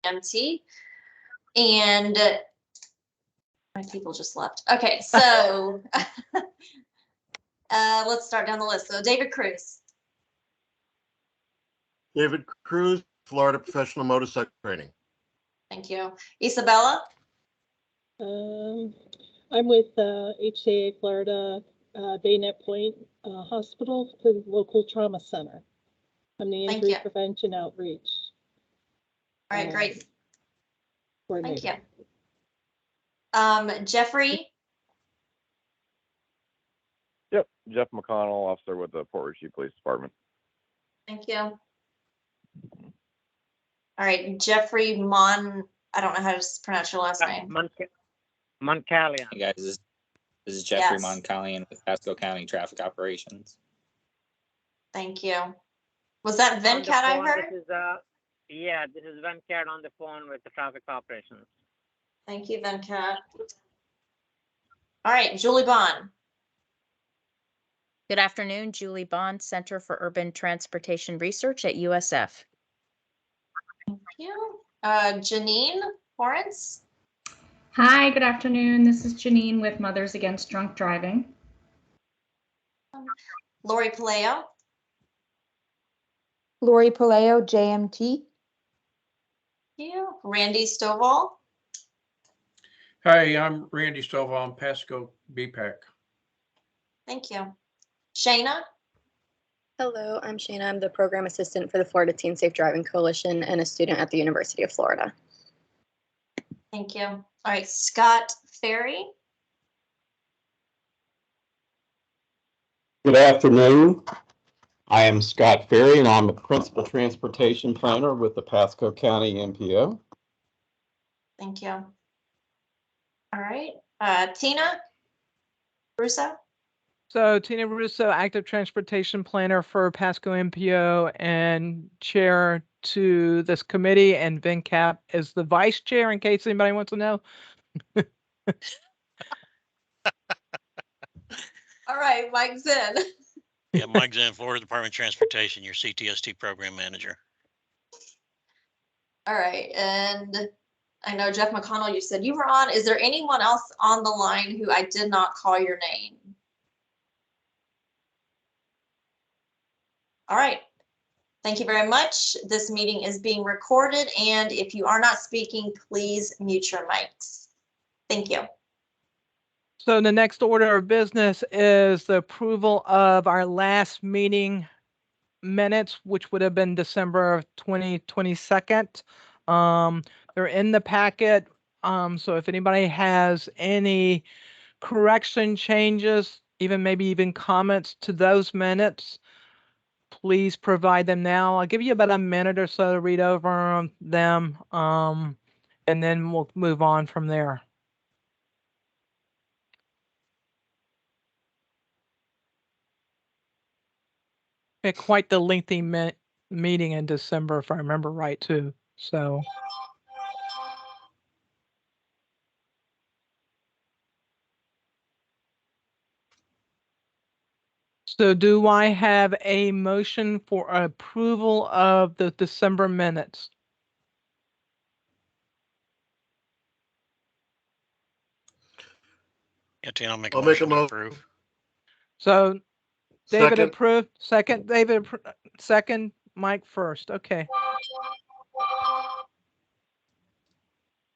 CMT. And my people just left. Okay, so let's start down the list. So David Cruz. David Cruz, Florida Professional Motorcycle Training. Thank you. Isabella. I'm with HCA Florida Bayonet Point Hospital, the local trauma center. I'm the injury prevention outreach. All right, great. Thank you. Jeffrey. Yep, Jeff McConnell, officer with the Port Richey Police Department. Thank you. All right, Jeffrey I don't know how to pronounce your last name. Moncalian. Hey guys, this is Jeffrey Moncalian with Pasco County Traffic Operations. Thank you. Was that Venkat I heard? Yeah, this is Venkat on the phone with the traffic operations. Thank you, Venkat. All right, Julie Bond. Good afternoon, Julie Bond, Center for Urban Transportation Research at USF. Thank you. Janine Lawrence. Hi, good afternoon. This is Janine with Mothers Against Drunk Driving. Lori Paleo. Lori Paleo, JMT. Thank you. Randy Stovall. Hi, I'm Randy Stovall. I'm Pasco BPAC. Thank you. Shayna. Hello, I'm Shayna. I'm the program assistant for the Florida Teen Safe Driving Coalition and a student at the University of Florida. Thank you. All right, Scott Ferry. Good afternoon. I am Scott Ferry, and I'm a principal transportation planner with the Pasco County MPO. Thank you. All right, Tina Russo. So Tina Russo, active transportation planner for Pasco MPO and chair to this committee, and Venkat is the vice chair in case anybody wants to know. All right, Mike Zinn. Yeah, Mike Zinn, Florida Department of Transportation, your CTST program manager. All right, and I know Jeff McConnell, you said you were on. Is there anyone else on the line who I did not call your name? All right. Thank you very much. This meeting is being recorded, and if you are not speaking, please mute your mics. Thank you. So the next order of business is the approval of our last meeting minutes, which would have been December of 2022. They're in the packet. So if anybody has any correction changes, maybe even comments to those minutes, please provide them now. I'll give you about a minute or so to read over them, and then we'll move on from there. Quite the lengthy meeting in December, if I remember right, too. So. So do I have a motion for approval of the December minutes? Yeah, Tina, I'll make a motion to approve. So David approved. Second, David. Second, Mike first. Okay.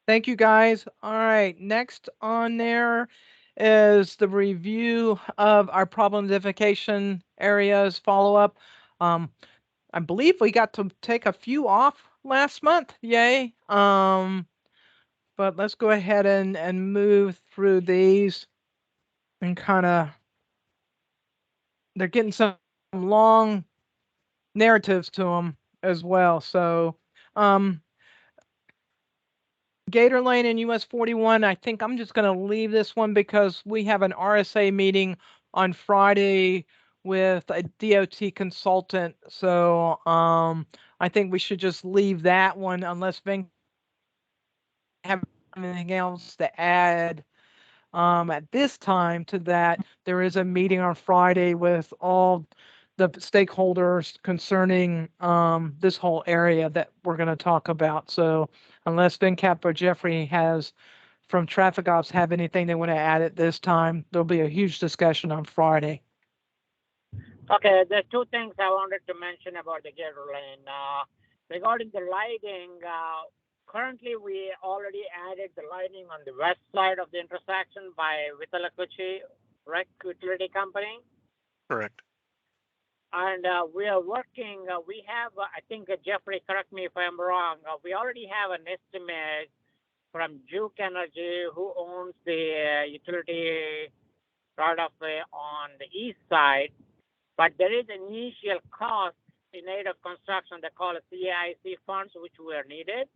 Thank you, guys. All right. Next on there is the review of our problem identification areas follow-up. I believe we got to take a few off last month. Yay. But let's go ahead and move through these and kind of, they're getting some long narratives to them as well. So Gator Lane and US 41, I think I'm just going to leave this one because we have an RSA meeting on Friday with a DOT consultant. So I think we should just leave that one unless Vin have anything else to add at this time to that. There is a meeting on Friday with all the stakeholders concerning this whole area that we're going to talk about. So unless VinCap or Jeffrey has from traffic ops have anything they want to add at this time, there'll be a huge discussion on Friday. Okay, there's two things I wanted to mention about the Gator Lane. Regarding the lighting, currently we already added the lighting on the west side of the intersection by Vitalakuchi Rec Utility Company. Correct. And we are working, we have, I think, Jeffrey, correct me if I'm wrong, we already have an estimate from Duke Energy, who owns the utility right of way on the east side. But there is an initial cost in aid of construction. They call it CAIC funds, which were needed.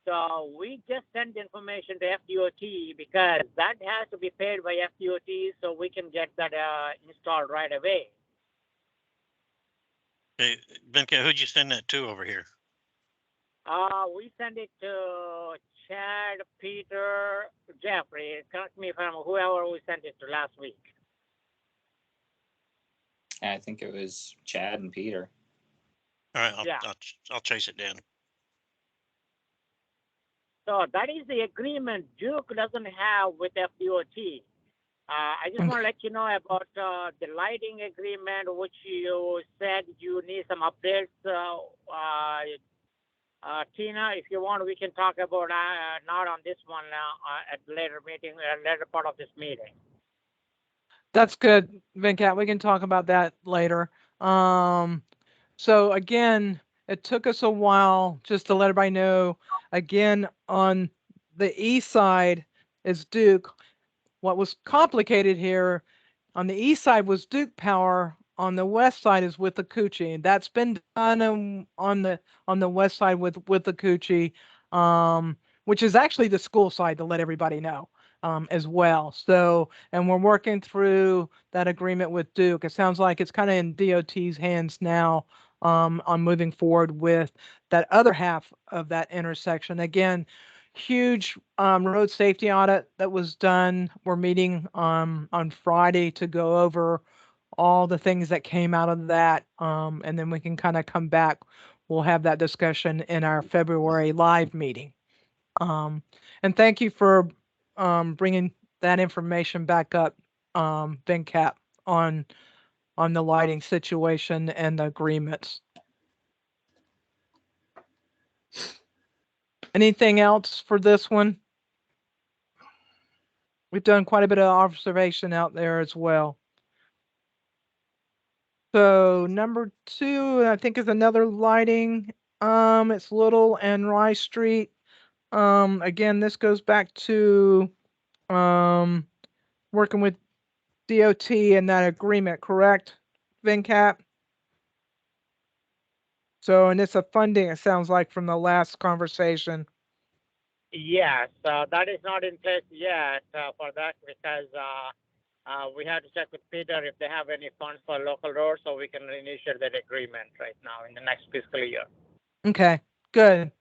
So we just sent information to FDOT because that has to be paid by FDOT so we can get that installed right away. Hey, Benka, who'd you send that to over here? We sent it to Chad, Peter, Jeffrey. Correct me if I'm whoever we sent it to last week. I think it was Chad and Peter. All right, Yeah. I'll chase it down. So that is the agreement Duke doesn't have with FDOT. I just want to let you know about the lighting agreement, which you said you need some updates. Tina, if you want, we can talk about not on this one at later meeting, later part of this meeting. That's good, Venkat. We can talk about that later. So again, it took us a while just to let everybody know. Again, on the east side is Duke. What was complicated here on the east side was Duke Power. On the west side is with the Coochie. That's been done on the west side with the Coochie, which is actually the school side, to let everybody know. As well. So, and we're working through that agreement with Duke. It sounds like it's kind of in DOT's hands now on moving forward with that other half of that intersection. Again, huge road safety audit that was done. We're meeting on Friday to go over all the things that came out of that, and then we can kind of come back. We'll have that discussion in our February live meeting. And thank you for bringing that information back up, VinCap, on the lighting situation and the agreements. Anything else for this one? We've done quite a bit of observation out there as well. So number 2, I think, is another lighting. It's Little and Rice Street. Again, this goes back to working with DOT and that agreement, correct, VinCap? So, and it's a funding, it sounds like, from the last conversation. Yes, that is not in place yet for that because we have to check with Peter if they have any funds for local roads so we can initiate that agreement right now in the next fiscal year. Okay, good.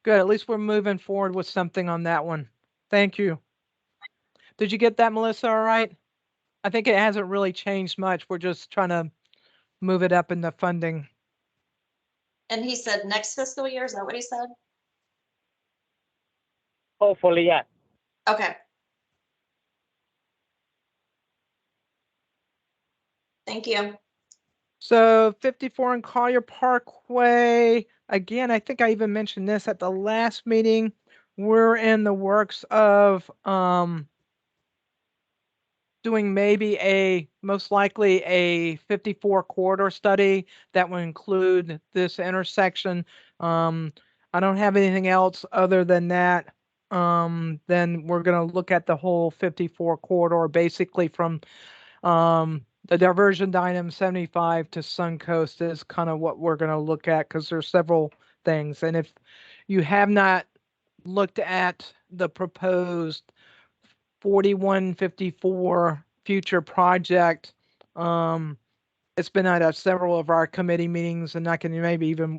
Good. At least we're moving forward with something on that one. Thank you. Did you get that, Melissa? All right. I think it hasn't really changed much. We're just trying to move it up in the funding. And he said next fiscal year, is that what he said? Hopefully, yes. Okay. Thank you. So 54 in Collier Parkway. Again, I think I even mentioned this at the last meeting. We're in the works of doing maybe most likely a 54 corridor study that will include this intersection. I don't have anything else other than that. Then we're going to look at the whole 54 corridor, basically from the diversion dynam 75 to Suncoast is kind of what we're going to look at, because there's several things. And if you have not looked at the proposed 4154 future project, it's been at several of our committee meetings, and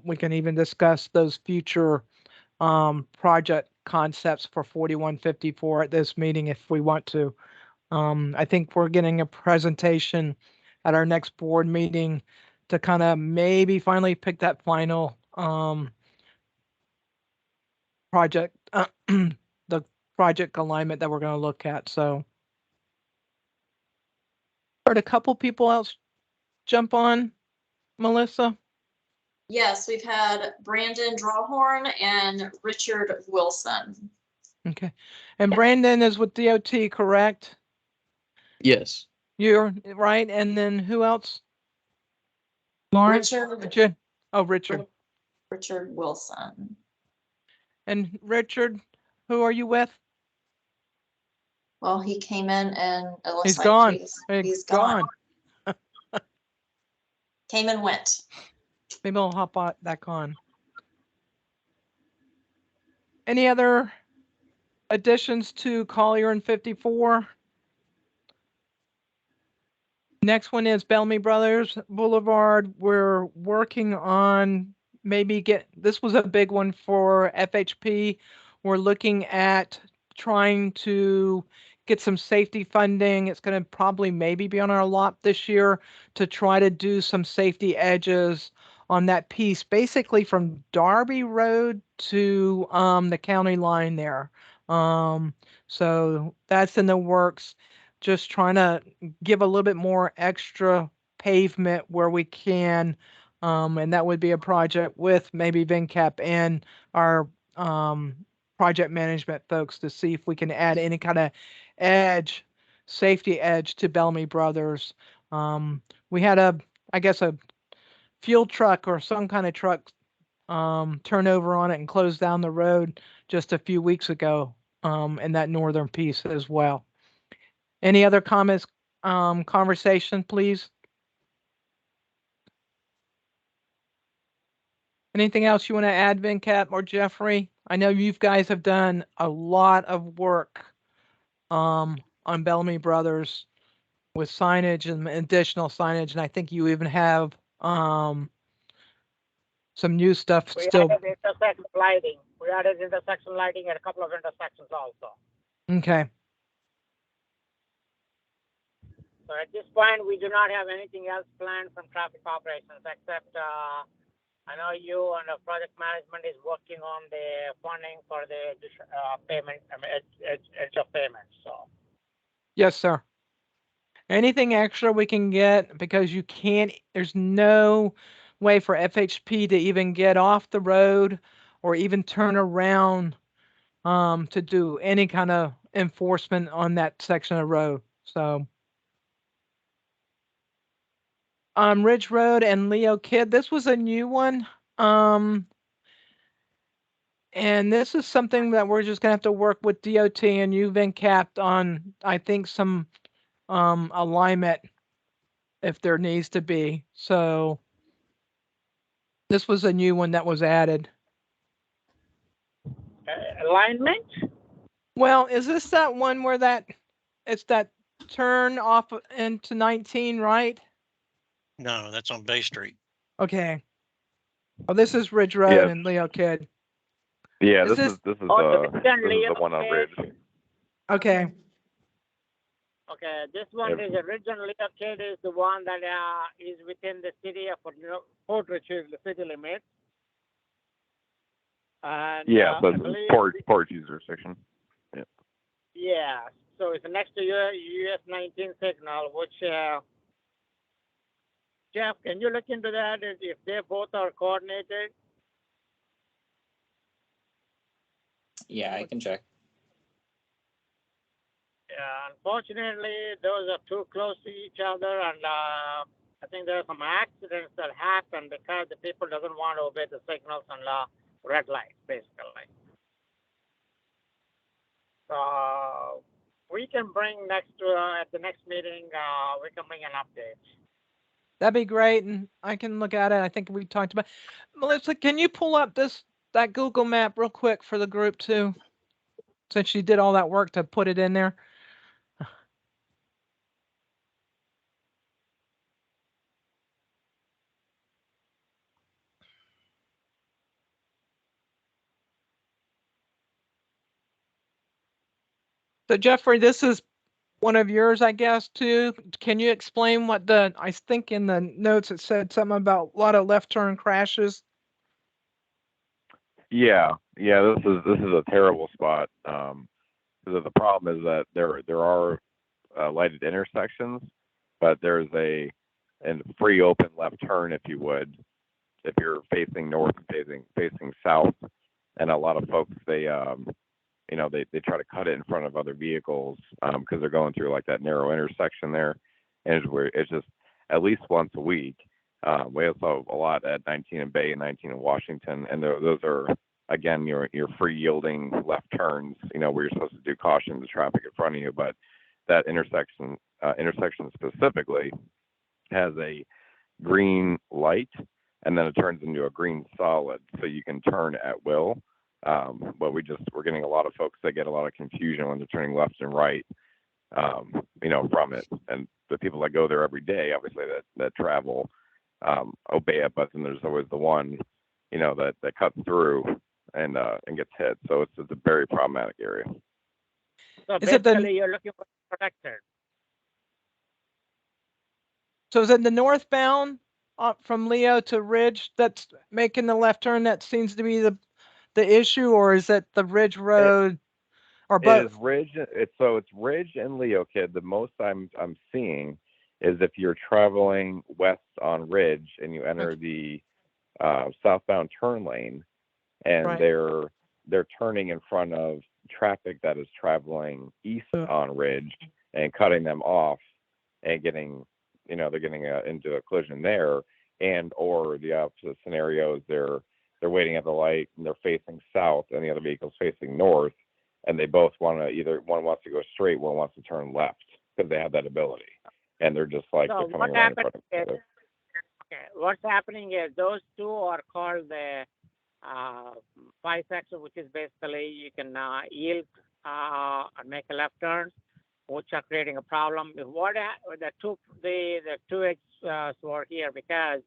we can even discuss those future project concepts for 4154 at this meeting if we want to. I think we're getting a presentation at our next board meeting to kind of maybe finally pick that final project, the project alignment that we're going to look at. So heard a couple people else jump on, Melissa. Yes, we've had Brandon Drawhorn and Richard Wilson. Okay. And Brandon is with DOT, correct? Yes. You're right. And then who else? Lawrence? Richard. Oh, Richard. Richard Wilson. And Richard, who are you with? Well, he came in and it looks He's like gone. he's gone. Came and went. Maybe I'll hop back on. Any other additions to Collier and 54? Next one is Bellamy Brothers Boulevard. We're working on this was a big one for FHP. We're looking at trying to get some safety funding. It's going to probably maybe be on our lot this year to try to do some safety edges on that piece, basically from Darby Road to the county line there. So that's in the works. Just trying to give a little bit more extra pavement where we can. And that would be a project with maybe VinCap and our project management folks to see if we can add any kind of safety edge to Bellamy Brothers. We had a fuel truck or some kind of truck turn over on it and close down the road just a few weeks ago in that northern piece as well. Any other comments, conversation, please? Anything else you want to add, VinCap or Jeffrey? I know you guys have done a lot of work on Bellamy Brothers with signage and additional signage, and I think you even have some new stuff We still. added intersection lighting. We added intersection lighting at a couple of intersections also. Okay. So at this point, we do not have anything else planned from traffic operations except I know you and the project management is working on the funding for the payment, edge of payment. So Yes, sir. Anything extra we can get, because there's no way for FHP to even get off the road or even turn around to do any kind of enforcement on that section of road. So Ridge Road and Leo Kidd, this was a new one. And this is something that we're just gonna have to work with DOT and you, VinCap, on, I think, some alignment if there needs to be. So this was a new one that was added. alignment? Well, is this that one where it's that turn off into 19, right? No, that's on Bay Street. Okay. Oh, this is Ridge Road and Leo Kidd. Yeah, this is the one on Ridge. Okay. Okay, this one is originally Kidd is the one that is within the city of Port Richard, the city limits. And yeah, but port user section. Yeah. Yeah, so it's next to your US 19 signal, which Jeff, can you look into that if they both are coordinated? Yeah, I can check. Unfortunately, those are too close to each other, and I think there are some accidents that happen because the people doesn't want to obey the signals and red lights, basically. So we can bring at the next meeting, we can bring an update. That'd be great, and I can look at it. I think we talked about. Melissa, can you pull up that Google map real quick for the group too? Since you did all that work to put it in there. So Jeffrey, this is one of yours, I guess, too. Can you explain what I think in the notes it said something about a lot of left turn crashes. Yeah, this is a terrible spot. Because the problem is that there are lighted intersections, but there's a free open left turn, if you would, if you're facing north and facing south, and a lot of folks they try to cut it in front of other vehicles because they're going through like that narrow intersection there, and it's just at least once a week. We also a lot at 19 in Bay and 19 in Washington, and those are again your free yielding left turns, where you're supposed to do caution to traffic in front of you, but that intersection specifically has a green light, and then it turns into a green solid, so you can turn at will. But we're getting a lot of folks that get a lot of confusion when they're turning left and right, from it. And the people that go there every day, obviously that travel, obey it, but then there's always the one, that cuts through and gets hit. So it's a very problematic area. So basically, you're looking for a protector. So is it the northbound from Leo to Ridge that's making the left turn that seems to be the issue, or is it the Ridge Road, or both? It is Ridge. It's Ridge and Leo, kid. The most I'm seeing is if you're traveling west on Ridge and you enter the southbound turn lane, and Right. they're turning in front of traffic that is traveling east on Ridge and cutting them off and getting, they're getting into a collision there, and or the opposite scenarios, they're waiting at the light and they're facing south and the other vehicle's facing north, and they both want to either one wants to go straight, one wants to turn left because they have that ability, and they're just like So they're what coming right in happened front of each is, other. what's happening is those two are called the bisection, which is basically you can yield and make a left turn, which are creating a problem. The two exits were here, because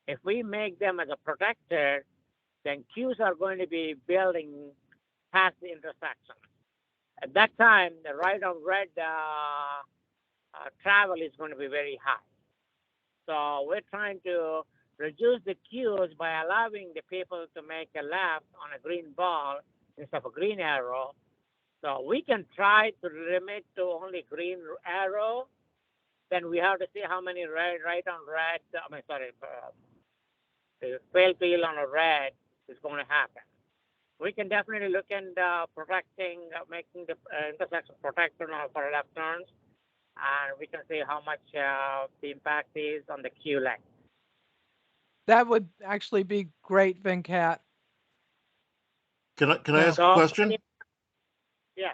if we make them as a protector, then queues are going to be building past the intersection. At that time, the right on red travel is going to be very high. So we're trying to reduce the queues by allowing the people to make a left on a green ball instead of a green arrow. So we can try to limit to only green arrow. Then we have to see how many right on red, fail to yield on a red is going to happen. We can definitely look into protecting, making the intersection protector for left turns, and we can see how much the impact is on the queue length. That would actually be great, Venkat. Can I ask a question? Yeah.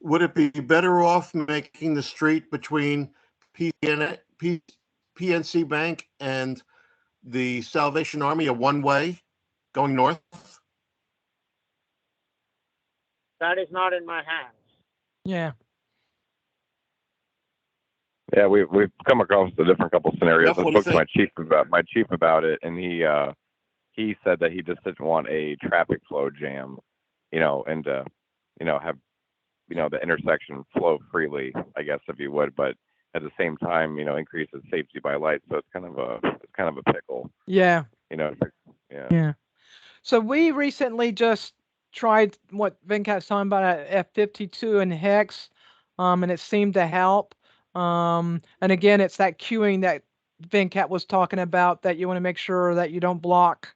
Would it be better off making the street between PNC Bank and the Salvation Army a one-way going north? That is not in my hands. Yeah. Yeah, we've come across a different couple scenarios. Jeff, I spoke to my chief about it, and he said that he just didn't want a traffic flow jam, and have the intersection flow freely, I guess, if you would, but at the same time, increases safety by light. So it's kind of a pickle. Yeah. Yeah. Yeah. So we recently just tried what Venkat's talking about at F52 and Hex, and it seemed to help. And again, it's that queuing that Venkat was talking about, that you want to make sure that you don't block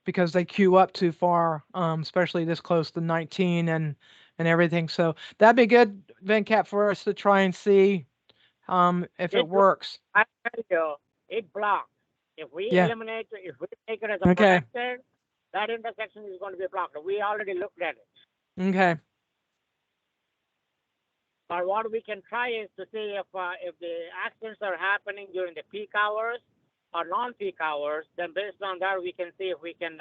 because they queue up too far, especially this close to 19 and everything. So that'd be good, Venkat, for us to try and see if it works. I tell you, it blocks. If we make it as a protector, that intersection is going to be blocked. We already looked at it. Okay. But what we can try is to see if the accidents are happening during the peak hours or non-peak hours. Then based on that, we can see if we can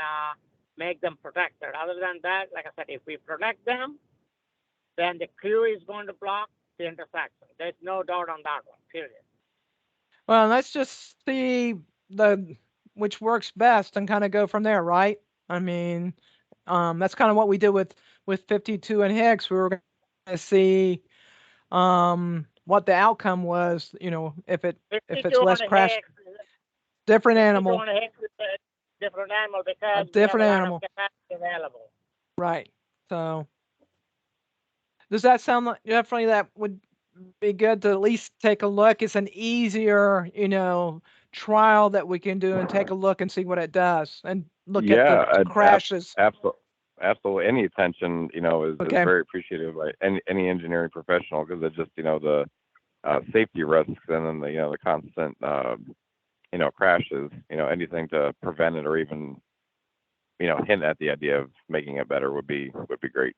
make them protected. Other than that, like I said, if we protect them, then the queue is going to block the intersection. There's no doubt on that one. Period. Well, let's just see which works best and kind of go from there, right? I mean, that's kind of what we did with 52 and Hicks. We were going to see what the outcome was, you know, if it's 52 less and a crash, half, different 52 animal, and a half is a different animal because we different have a lot animal. of capacity available. Right. So does that sound like definitely that would be good to at least take a look? It's an easier, you know, trial that we can do and take a look and see what it does and look at the crashes. Absolutely. Any attention, you know, is Okay. very appreciated by any engineering professional, because it's just, you know, the safety risks and then the, you know, the constant, you know, crashes, you know, anything to prevent it or even, you know, hint at the idea of making it better would be great.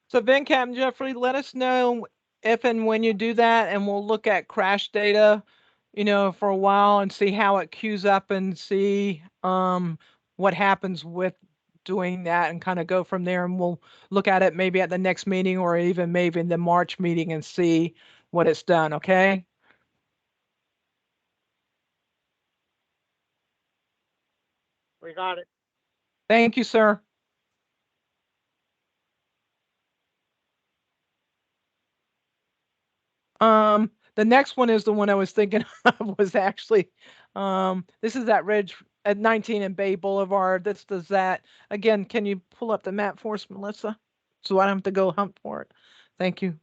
So then, Captain Jeffrey, let us know if and when you do that, and we'll look at crash data, you know, for a while and see how it queues up and see what happens with doing that and kind of go from there. And we'll look at it maybe at the next meeting or even maybe in the March meeting and see what it's done. Okay. We got it. Thank you, sir. The next one is the one I was thinking of was actually, this is that ridge at 19 and Bay Boulevard. This does that. Again, can you pull up the map for us, Melissa? So I don't have to go hunt for it. Thank you.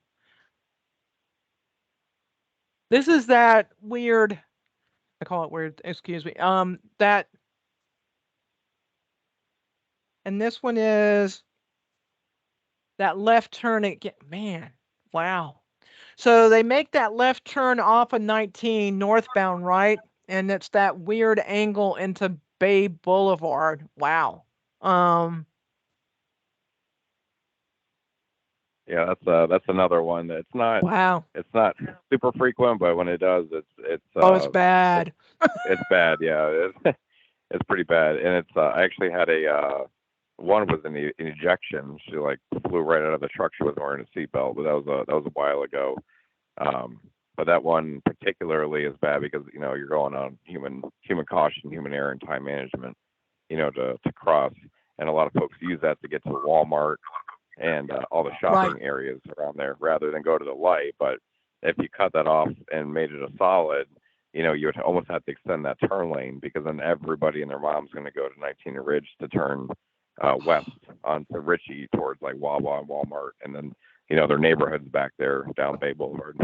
This is that weird, I call it weird, excuse me. That, and this one is that left turn again. Man, wow. So they make that left turn off of 19 northbound, right? And it's that weird angle into Bay Boulevard. Wow. Yeah, that's another one that's not. Wow. It's not super frequent, but when it does, it's it's bad. It's bad. Yeah, it's pretty bad. And it's I actually had a one was an ejection. She like flew right out of the truck. She wasn't wearing a seatbelt, but that was a while ago. But that one particularly is bad because, you know, you're going on human caution, human error, and time management, you know, to cross. And a lot of folks use that to get to Walmart and all the shopping areas around there rather than go to the light. But if you cut that off and made it a solid, you know, you would almost have to extend that turn lane, because then everybody and their mom's going to go to 19 Ridge to turn west onto Ritchie towards like Wawa and Walmart, and then, you know, their neighborhoods back there down Bay Boulevard.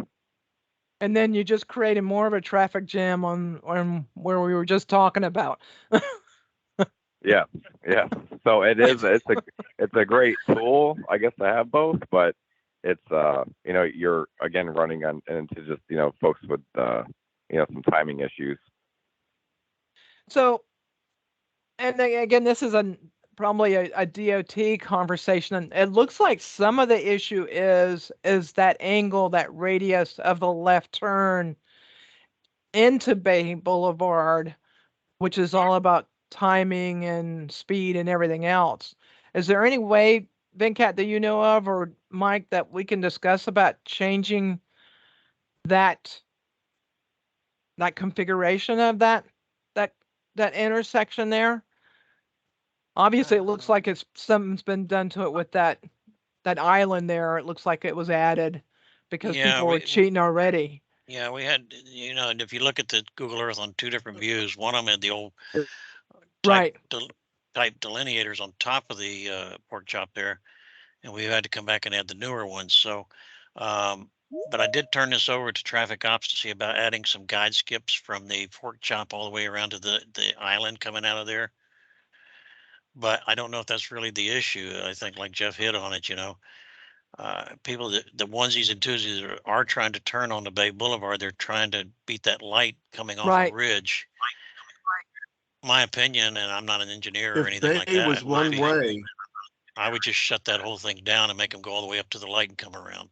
And then you just created more of a traffic jam on where we were just talking about. Yeah. So it's a great tool, I guess, to have both, but it's you know, you're again running on into just, you know, folks with you know, some timing issues. So, and again, this is probably a DOT conversation, and it looks like some of the issue is that angle, that radius of the left turn into Bay Boulevard, which is all about timing and speed and everything else. Is there any way, Venkat, that you know of, or Mike, that we can discuss about changing that configuration of that intersection there? Obviously, it looks like something's been done to it with that island there. It looks like it was added because people were cheating already. Yeah, we had, you know, and if you look at the Google Earth on two different views, one of them had the old type delineators on top of the pork chop there, and we had to come back and add the newer ones. So, but I did turn this over to traffic ops to see about adding some guide skips from the pork chop all the way around to the island coming out of there. But I don't know if that's really the issue. I think, like Jeff hit on it, you know, people the onesies and twosies are trying to turn on the Bay Boulevard. They're trying to beat that light coming off of Ridge. My opinion, and I'm not an engineer or anything like that. If Bay was one way, I would just shut that whole thing down and make them go all the way up to the light and come around.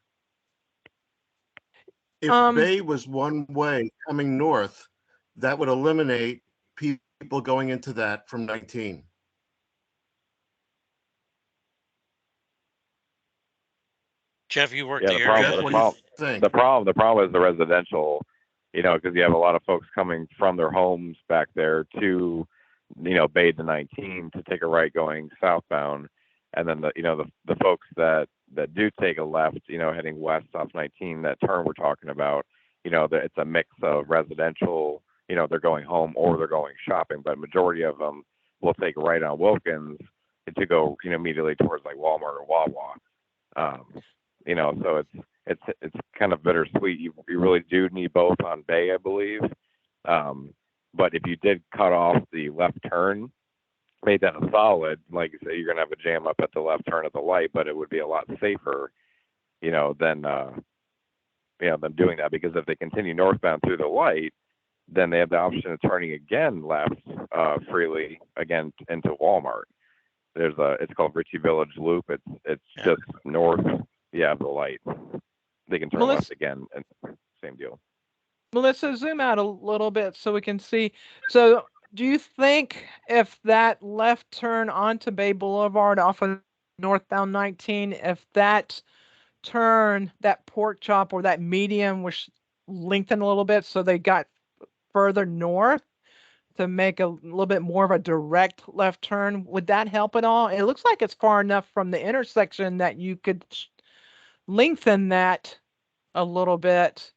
If Bay was one way coming north, that would eliminate people going into that from 19. Jeff, you worked the problem is the residential, you know, because you have a lot of folks coming from their homes back there to, you know, Bay to 19 to take a right going southbound, and then the folks that that do take a left, heading west off 19, that turn we're talking about, that it's a mix of residential, they're going home or they're going shopping, but majority of them will take a right on Wilkins to go, immediately towards like Walmart or Wawa. So it's kind of bittersweet. You really do need both on Bay, I believe. But if you did cut off the left turn, made that a solid, like you say, you're gonna have a jam up at the left turn at the light, but it would be a lot safer, than doing that, because if they continue northbound through the light, then they have the option of turning again left freely again into Walmart. It's called Ritchie Village Loop. It's just north, of the light. They can turn left again, and same deal. Melissa, zoom out a little bit so we can see. So do you think if that left turn onto Bay Boulevard off of northbound 19, if that turn, that pork chop or that median was lengthened a little bit so they got further north to make a little bit more of a direct left turn, would that help at all? It looks like it's far enough from the intersection that you could lengthen that a little bit.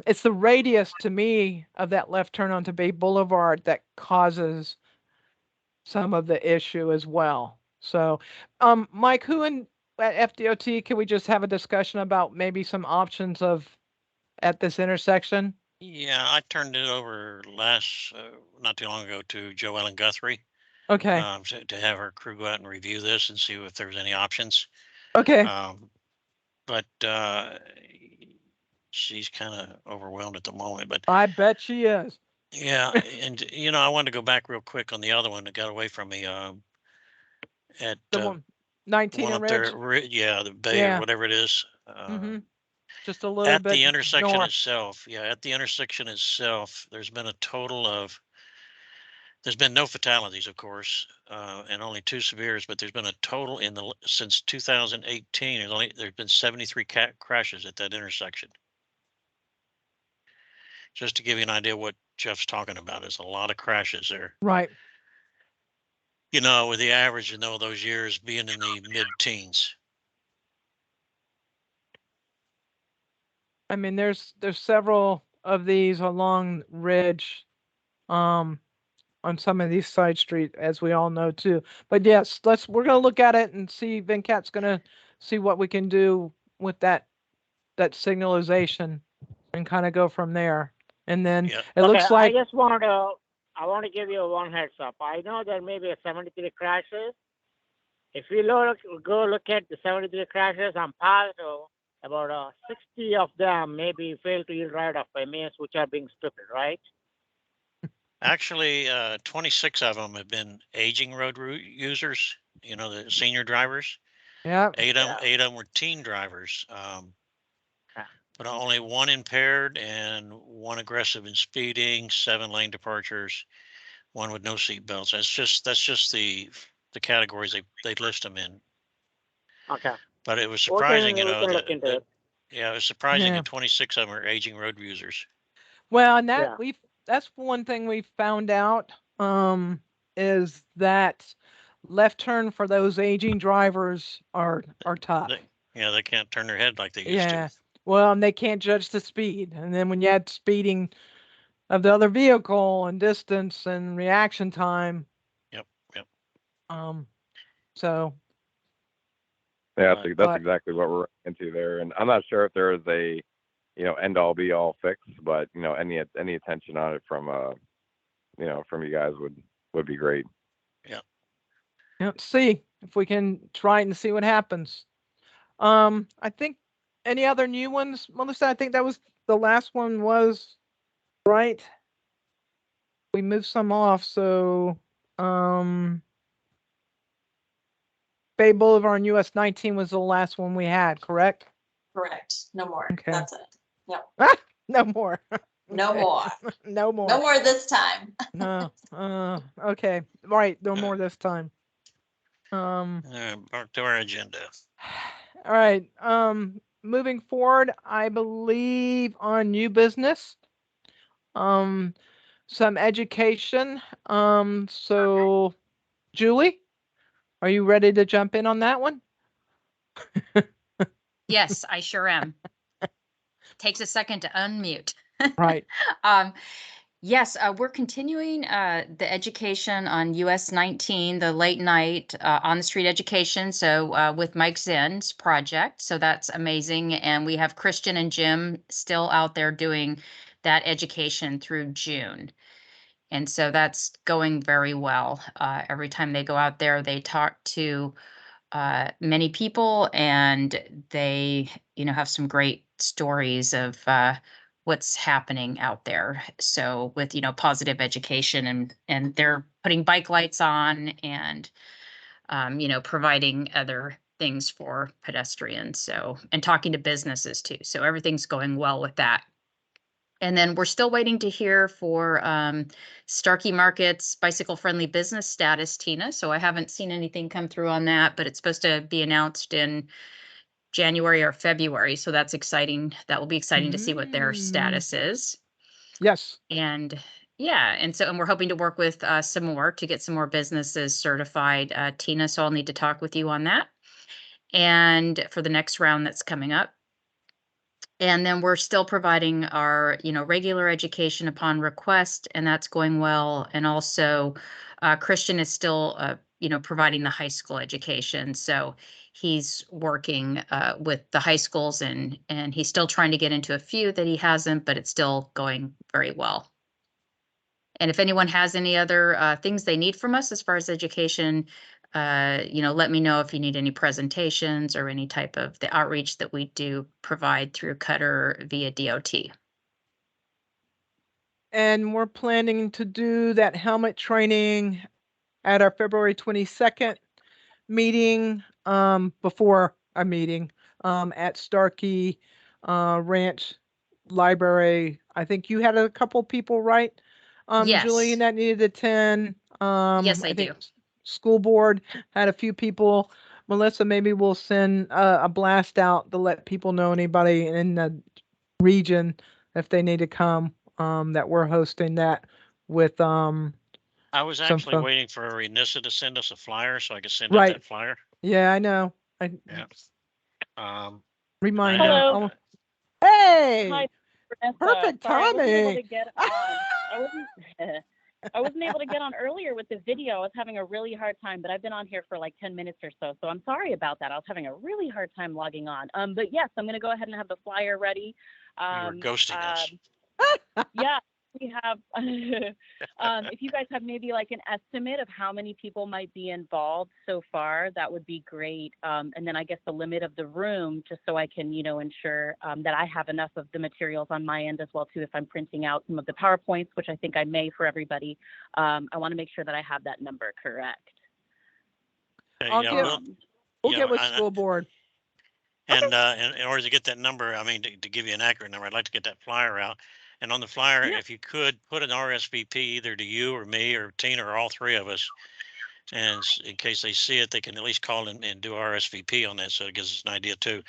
It's the radius to me of that left turn onto Bay Boulevard that causes some of the issue as well. So, Mike, who at FDOT, can we just have a discussion about maybe some options at this intersection? Yeah, I turned it over not too long ago, to Joellen Guthrie. Okay. To have her crew go out and review this and see if there's any options. Okay. But she's kind of overwhelmed at the moment. But I bet she is. Yeah, and I wanted to go back real quick on the other one that got away from me. At the one 19 one and up Ridge. there, the Bay or whatever it is. Just a little at bit the intersection north. itself. Yeah, at the intersection itself, there's been no fatalities, of course, and only 2 severes, but there's been a total since 2018. There's been 73 crashes at that intersection. Just to give you an idea what Jeff's talking about, is a lot of crashes there. Right. With the average in all those years being in the mid-teens. I mean, there's several of these along Ridge, on some of these side streets, as we all know too. But yes, we're gonna look at it and see. Venkat's gonna see what we can do with that signalization and kind of go from there. And then it looks like I want to give you one heads up. I know there may be 73 crashes. If you go look at the 73 crashes on Pasco, about 60 of them maybe fail to yield right-off by means which are being stupid, right? Actually, 26 of them have been aging road users, the senior drivers. Yeah. 8 of them were teen drivers. But only 1 impaired and 1 aggressive in speeding, 7 lane departures, 1 with no seat belts. That's just the categories they list them in. Okay. But it was surprising, we can look into it. Yeah, it was surprising that 26 of them are aging road users. Well, and that's one thing we found out, is that left turn for those aging drivers are tough. They can't turn their head like they used to. Well, and they can't judge the speed. And then when you add speeding of the other vehicle and distance and reaction time. Yep. So. Yeah, that's exactly what we're into there. And I'm not sure if there is a, end all be all fix, but any attention on it from from you guys would be great. Yeah. Let's see if we can try it and see what happens. I think any other new ones, Melissa? I think that was the last one was right. We moved some off, so Bay Boulevard and US 19 was the last one we had, correct? Correct. No more. Okay. That's it. Yep. No more. No more. No more. No more this time. No. Okay. Right. No more this time. Back to our agenda. All right. Moving forward, I believe on new business. Some education. So Julie, are you ready to jump in on that one? Yes, I sure am. Takes a second to unmute. Right. Yes, we're continuing the education on US 19, the late night on the street education. So with Mike Zinn's project. So that's amazing. And we have Christian and Jim still out there doing that education through June. And so that's going very well. Every time they go out there, they talk to many people, and they, have some great stories of what's happening out there. So with, positive education, and they're putting bike lights on, and providing other things for pedestrians. So, and talking to businesses too. So everything's going well with that. And then we're still waiting to hear for Starkey Market's bicycle friendly business status, Tina. So I haven't seen anything come through on that, but it's supposed to be announced in January or February. So that's exciting. That will be exciting to see what their status is. Yes. And yeah, and we're hoping to work with some more to get some more businesses certified, Tina. So I'll need to talk with you on that. And for the next round that's coming up. And then we're still providing our, regular education upon request, and that's going well. And also, Christian is still, providing the high school education. So he's working with the high schools, and he's still trying to get into a few that he hasn't, but it's still going very well. And if anyone has any other things they need from us as far as education, let me know if you need any presentations or any type of the outreach that we do provide through Cutter via DOT. And we're planning to do that helmet training at our February 22nd meeting, before a meeting, at Starkey Ranch Library. I think you had a couple people, right? Yes. Julian, that needed to attend. Yes, I think do. school board had a few people. Melissa, maybe we'll send a blast out to let people know, anybody in the region, if they need to come, that we're hosting that with I was some actually folks. waiting for Renissa to send us a flyer so I could send out Right. that flyer. Yeah, I know. Yeah. Remind Hello. them. Hey. Hi, Vanessa. Perfect Sorry, I wasn't able timing. to get on. I wasn't able to get on earlier with the video. I was having a really hard time, but I've been on here for like 10 minutes or so. So I'm sorry about that. I was having a really hard time logging on. But yes, I'm going to go ahead and have the flyer ready. You were ghosting us. Yeah, we have. If you guys have maybe like an estimate of how many people might be involved so far, that would be great. And then I guess the limit of the room, just so I can, ensure that I have enough of the materials on my end as well too. If I'm printing out some of the PowerPoints, which I think I may for everybody, I want to make sure that I have that number correct. We'll get with school board. And in order to get that number, I mean, to give you an accurate number, I'd like to get that flyer out. And on the flyer, if you could put an RSVP either to you or me or Tina or all three of us, and in case they see it, they can at least call and do RSVP on that, so it gives us an idea too.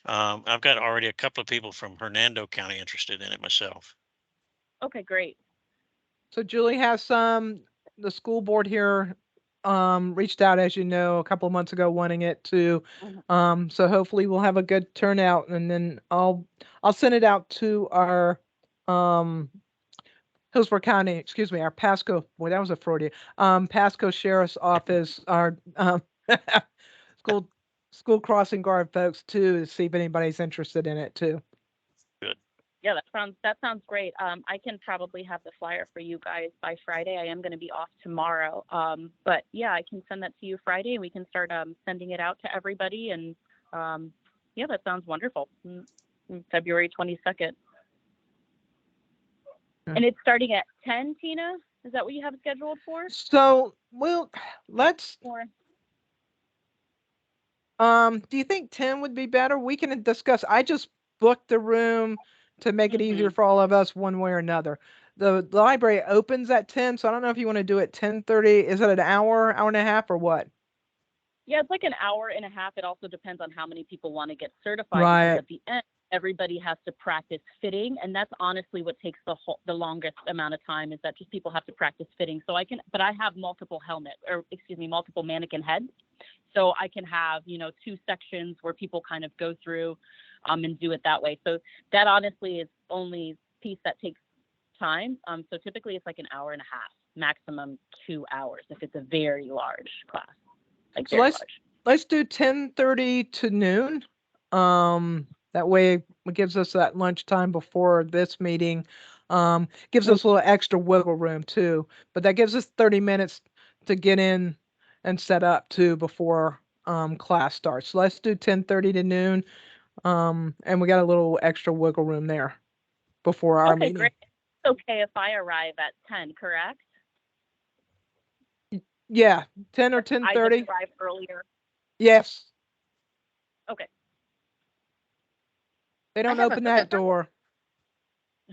I've got already a couple of people from Hernando County interested in it myself. Okay, great. So Julie has the school board here reached out, as you know, a couple of months ago wanting it too. So hopefully we'll have a good turnout, and then I'll send it out to our Hillsborough County, our Pasco, boy, that was a Freudian, Pasco Sheriff's Office, our school crossing guard folks too, to see if anybody's interested in it too. Good. Yeah, that sounds great. I can probably have the flyer for you guys by Friday. I am going to be off tomorrow. But yeah, I can send that to you Friday, and we can start sending it out to everybody. And yeah, that sounds wonderful. February 22nd. And it's starting at 10, Tina? Is that what you have scheduled for? So, let's. Do you think 10 would be better? We can discuss. I just booked the room to make it easier for all of us one way or another. The library opens at 10, so I don't know if you want to do it 10:30. Is it an hour and a half, or what? Yeah, it's like an hour and a half. It also depends on how many people want to get certified. Right. Because at the end, everybody has to practice fitting, and that's honestly what takes the longest amount of time, is that just people have to practice fitting. So I have multiple multiple mannequin heads. So I can have, you know, 2 sections where people kind of go through and do it that way. So that honestly is only piece that takes time. So typically it's like an hour and a half, maximum 2 hours if it's a very large class, like So very large. let's do 10:30 to noon. That way it gives us that lunchtime before this meeting. Gives us a little extra wiggle room too, but that gives us 30 minutes to get in and set up too before class starts. So let's do 10:30 to noon. And we got a little extra wiggle room there before our Okay, meeting. great. It's okay if I arrive at 10, correct? Yeah, 10 or I just 10:30. arrive earlier. Yes, Okay. they don't have a open that door.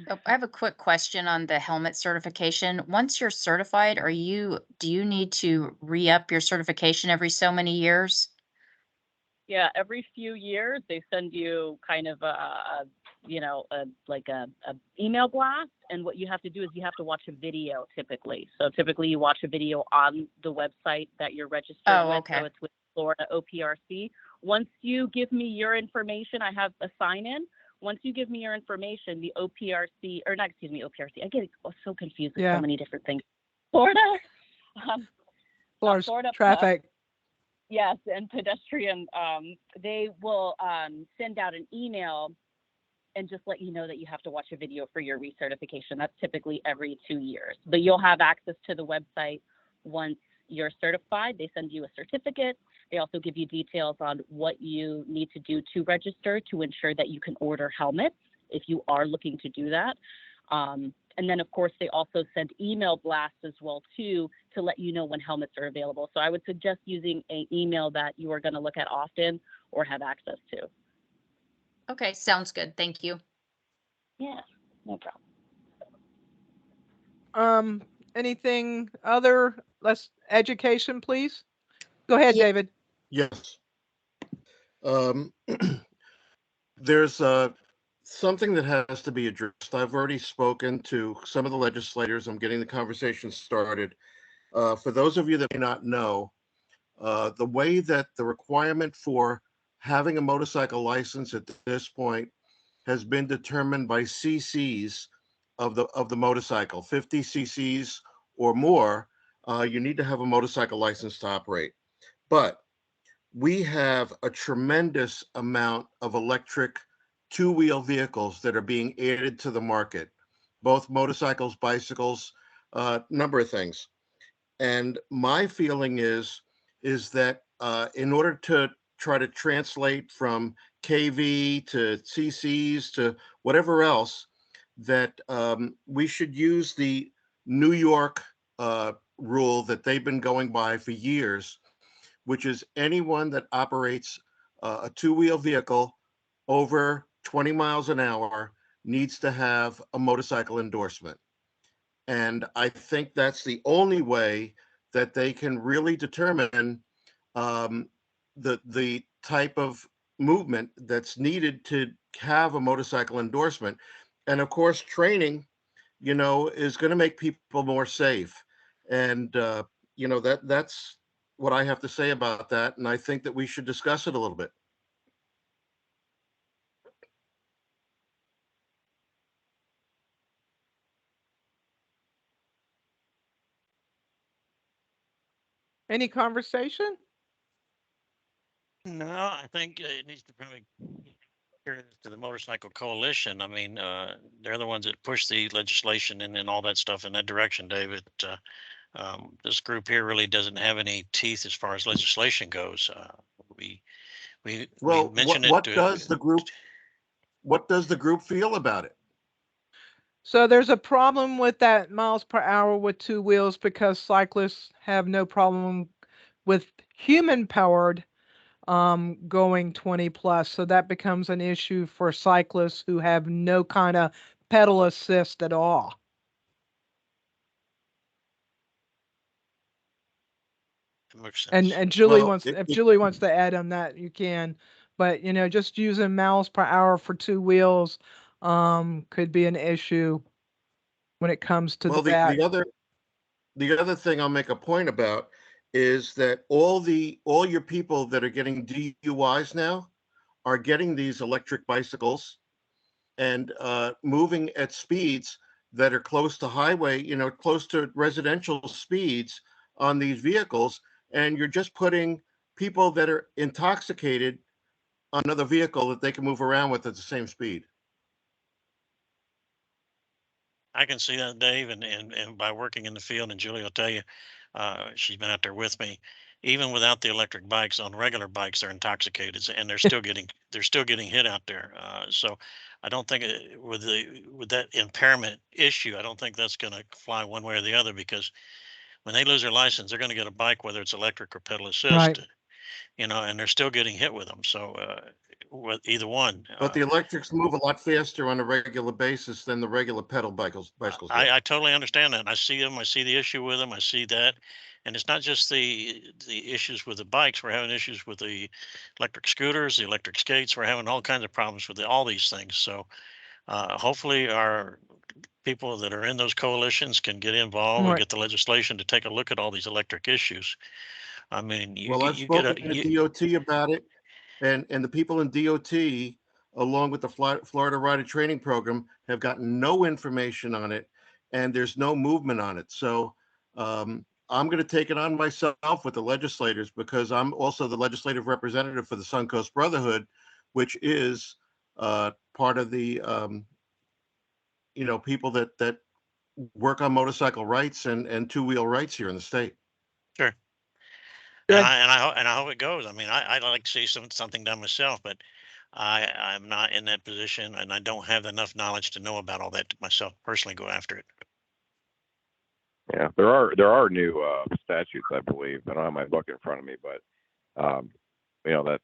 I have a quick question on the helmet certification. Once you're certified, do you need to re-up your certification every so many years? Yeah, every few years they send you kind of you know, like a email blast, and what you have to do is you have to watch a video typically. So typically you watch a video on the website that you're registered with. Okay. So it's with Florida OPRC. Once you give me your information, I have a sign-in. Once you give me your information, the OPRC, or not, excuse me, OPRC. I get so confused with so many different things. Florida, Florida traffic. Yes, and pedestrian, they will send out an email and just let you know that you have to watch a video for your recertification. That's typically every 2 years. But you'll have access to the website once you're certified. They send you a certificate. They also give you details on what you need to do to register to ensure that you can order helmets if you are looking to do that. And then, of course, they also send email blasts as well, too, to let you know when helmets are available. So I would suggest using an email that you are going to look at often or have access to. Okay, sounds good. Thank you. Yeah, no problem. Anything other? Let's education, please. Go ahead, David. Yes. There's something that has to be addressed. I've already spoken to some of the legislators. I'm getting the conversation started. For those of you that may not know, the way that the requirement for having a motorcycle license at this point has been determined by CCs of the motorcycle. 50 CCs or more, you need to have a motorcycle license to operate. But we have a tremendous amount of electric two-wheel vehicles that are being added to the market, both motorcycles, bicycles, number of things. And my feeling is that in order to try to translate from KV to CCs to whatever else, that we should use the New York rule that they've been going by for years, which is anyone that operates a two-wheel vehicle over 20 miles an hour needs to have a motorcycle endorsement. And I think that's the only way that they can really determine the type of movement that's needed to have a motorcycle endorsement. And of course, training, you know, is going to make people more safe. And, you know, that's what I have to say about that. And I think that we should discuss it a little bit. Any conversation? No, I think it needs to probably hear to the Motorcycle Coalition. I mean, they're the ones that push the legislation and all that stuff in that direction, David. This group here really doesn't have any teeth as far as legislation goes. We mentioned what it. does the group feel about it? So there's a problem with that miles per hour with two wheels because cyclists have no problem with human powered going 20 plus. So that becomes an issue for cyclists who have no kind of pedal assist at all. That makes sense. And Julie if Julie wants to add on that, you can. But you know, just using miles per hour for two wheels could be an issue when it comes to Well, that. the other thing I'll make a point about is that all your people that are getting DUIs now are getting these electric bicycles and moving at speeds that are close to highway, close to residential speeds on these vehicles. And you're just putting people that are intoxicated on another vehicle that they can move around with at the same speed. I can see that, Dave, and by working in the field, and Julie will tell you, she's been out there with me. Even without the electric bikes, on regular bikes, they're intoxicated, and they're still getting hit out there. So I don't think with that impairment issue, I don't think that's going to fly one way or the other, because when they lose their license, they're going to get a bike, whether it's electric or pedal assist. Right. And they're still getting hit with them. So with either one. But the electrics move a lot faster on a regular basis than the regular pedal bicycles do. I totally understand that. And I see them. I see the issue with them. I see that. And it's not just the issues with the bikes. We're having issues with the electric scooters, the electric skates. We're having all kinds of problems with all these things. So hopefully our people that are in those coalitions can get involved and get the legislation to take a look at all these electric issues. I mean, I've spoken to DOT about it, and the people in DOT, along with the Florida Rider Training Program, have gotten no information on it, and there's no movement on it. So I'm going to take it on myself with the legislators, because I'm also the legislative representative for the Suncoast Brotherhood, which is part of the people that work on motorcycle rights and two-wheel rights here in the state. Sure. And I hope it goes. I mean, I'd like to see something done myself, but I'm not in that position, and I don't have enough knowledge to know about all that to myself personally go after it. Yeah, there are new statutes, I believe. I don't have my book in front of me, but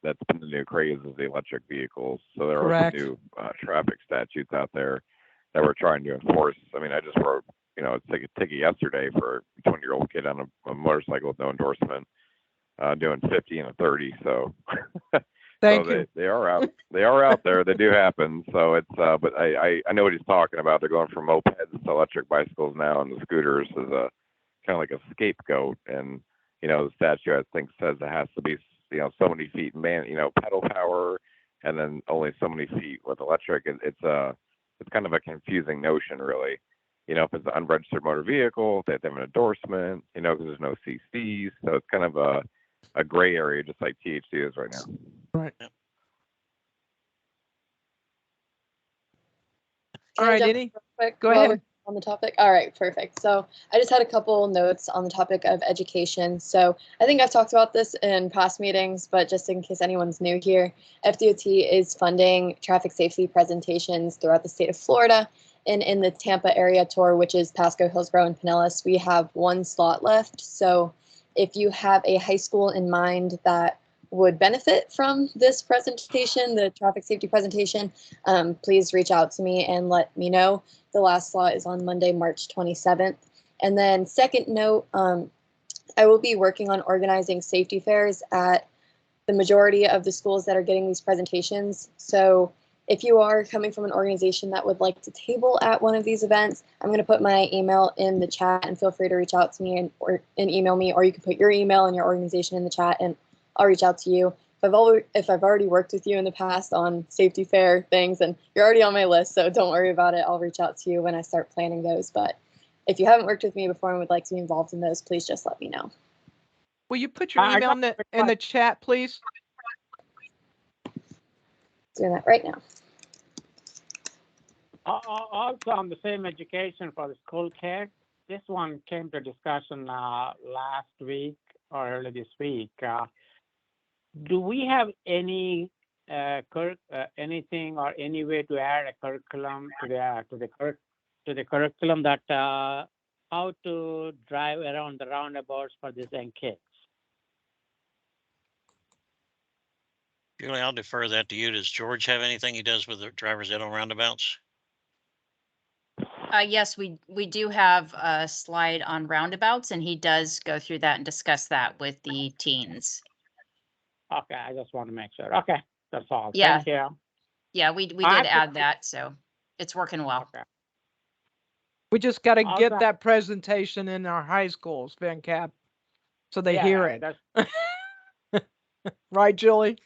that's been the new craze is the electric vehicles. So there are some new traffic statutes out there that we're trying to enforce. I mean, I just wrote a ticket yesterday for a 20-year-old kid on a motorcycle with no endorsement, doing 50 and a 30. So they are out there. They do happen. So it's but I know what he's talking about. They're going from mopeds to electric bicycles now, and the scooters is a kind of like a scapegoat. And the statute, I think, says it has to be so many feet pedal power, and then only so many feet with electric. It's kind of a confusing notion, really. If it's an unregistered motor vehicle, they have to have an endorsement, because there's no CCs. So it's kind of a gray area, just like THC is right now. Right. Yep. All right, Eddie, go ahead. On the topic. All right, perfect. So I just had a couple notes on the topic of education. So I think I've talked about this in past meetings, but just in case anyone's new here, FDOT is funding traffic safety presentations throughout the state of Florida. And in the Tampa area tour, which is Pasco, Hillsborough, and Pinellas, we have one slot left. So if you have a high school in mind that would benefit from this presentation, the traffic safety presentation, please reach out to me and let me know. The last slot is on Monday, March 27th. And then second note, I will be working on organizing safety fairs at the majority of the schools that are getting these presentations. So if you are coming from an organization that would like to table at one of these events, I'm going to put my email in the chat, and feel free to reach out to me and email me, or you can put your email and your organization in the chat and I'll reach out to you. If I've already worked with you in the past on safety fair things, and you're already on my list, so don't worry about it. I'll reach out to you when I start planning those. But if you haven't worked with me before and would like to be involved in those, please just let me know. Will you put your email in the chat, please? Doing that right now. Also on the same education for the school kids, this one came to discussion last week or early this week. Do we have any anything or any way to add a curriculum to the curriculum that how to drive around the roundabouts for these young kids? Julie, I'll defer that to you. Does George have anything he does with the driver's ed on roundabouts? Yes, we do have a slide on roundabouts, and he does go through that and discuss that with the teens. Okay, I just want to make sure. Okay, that's all. Yeah. Thank you. Yeah, we did add that, so it's working well. Okay. We just got to get that presentation in our high schools, Van Cap. so they Yeah, hear it. that's Right, Julie?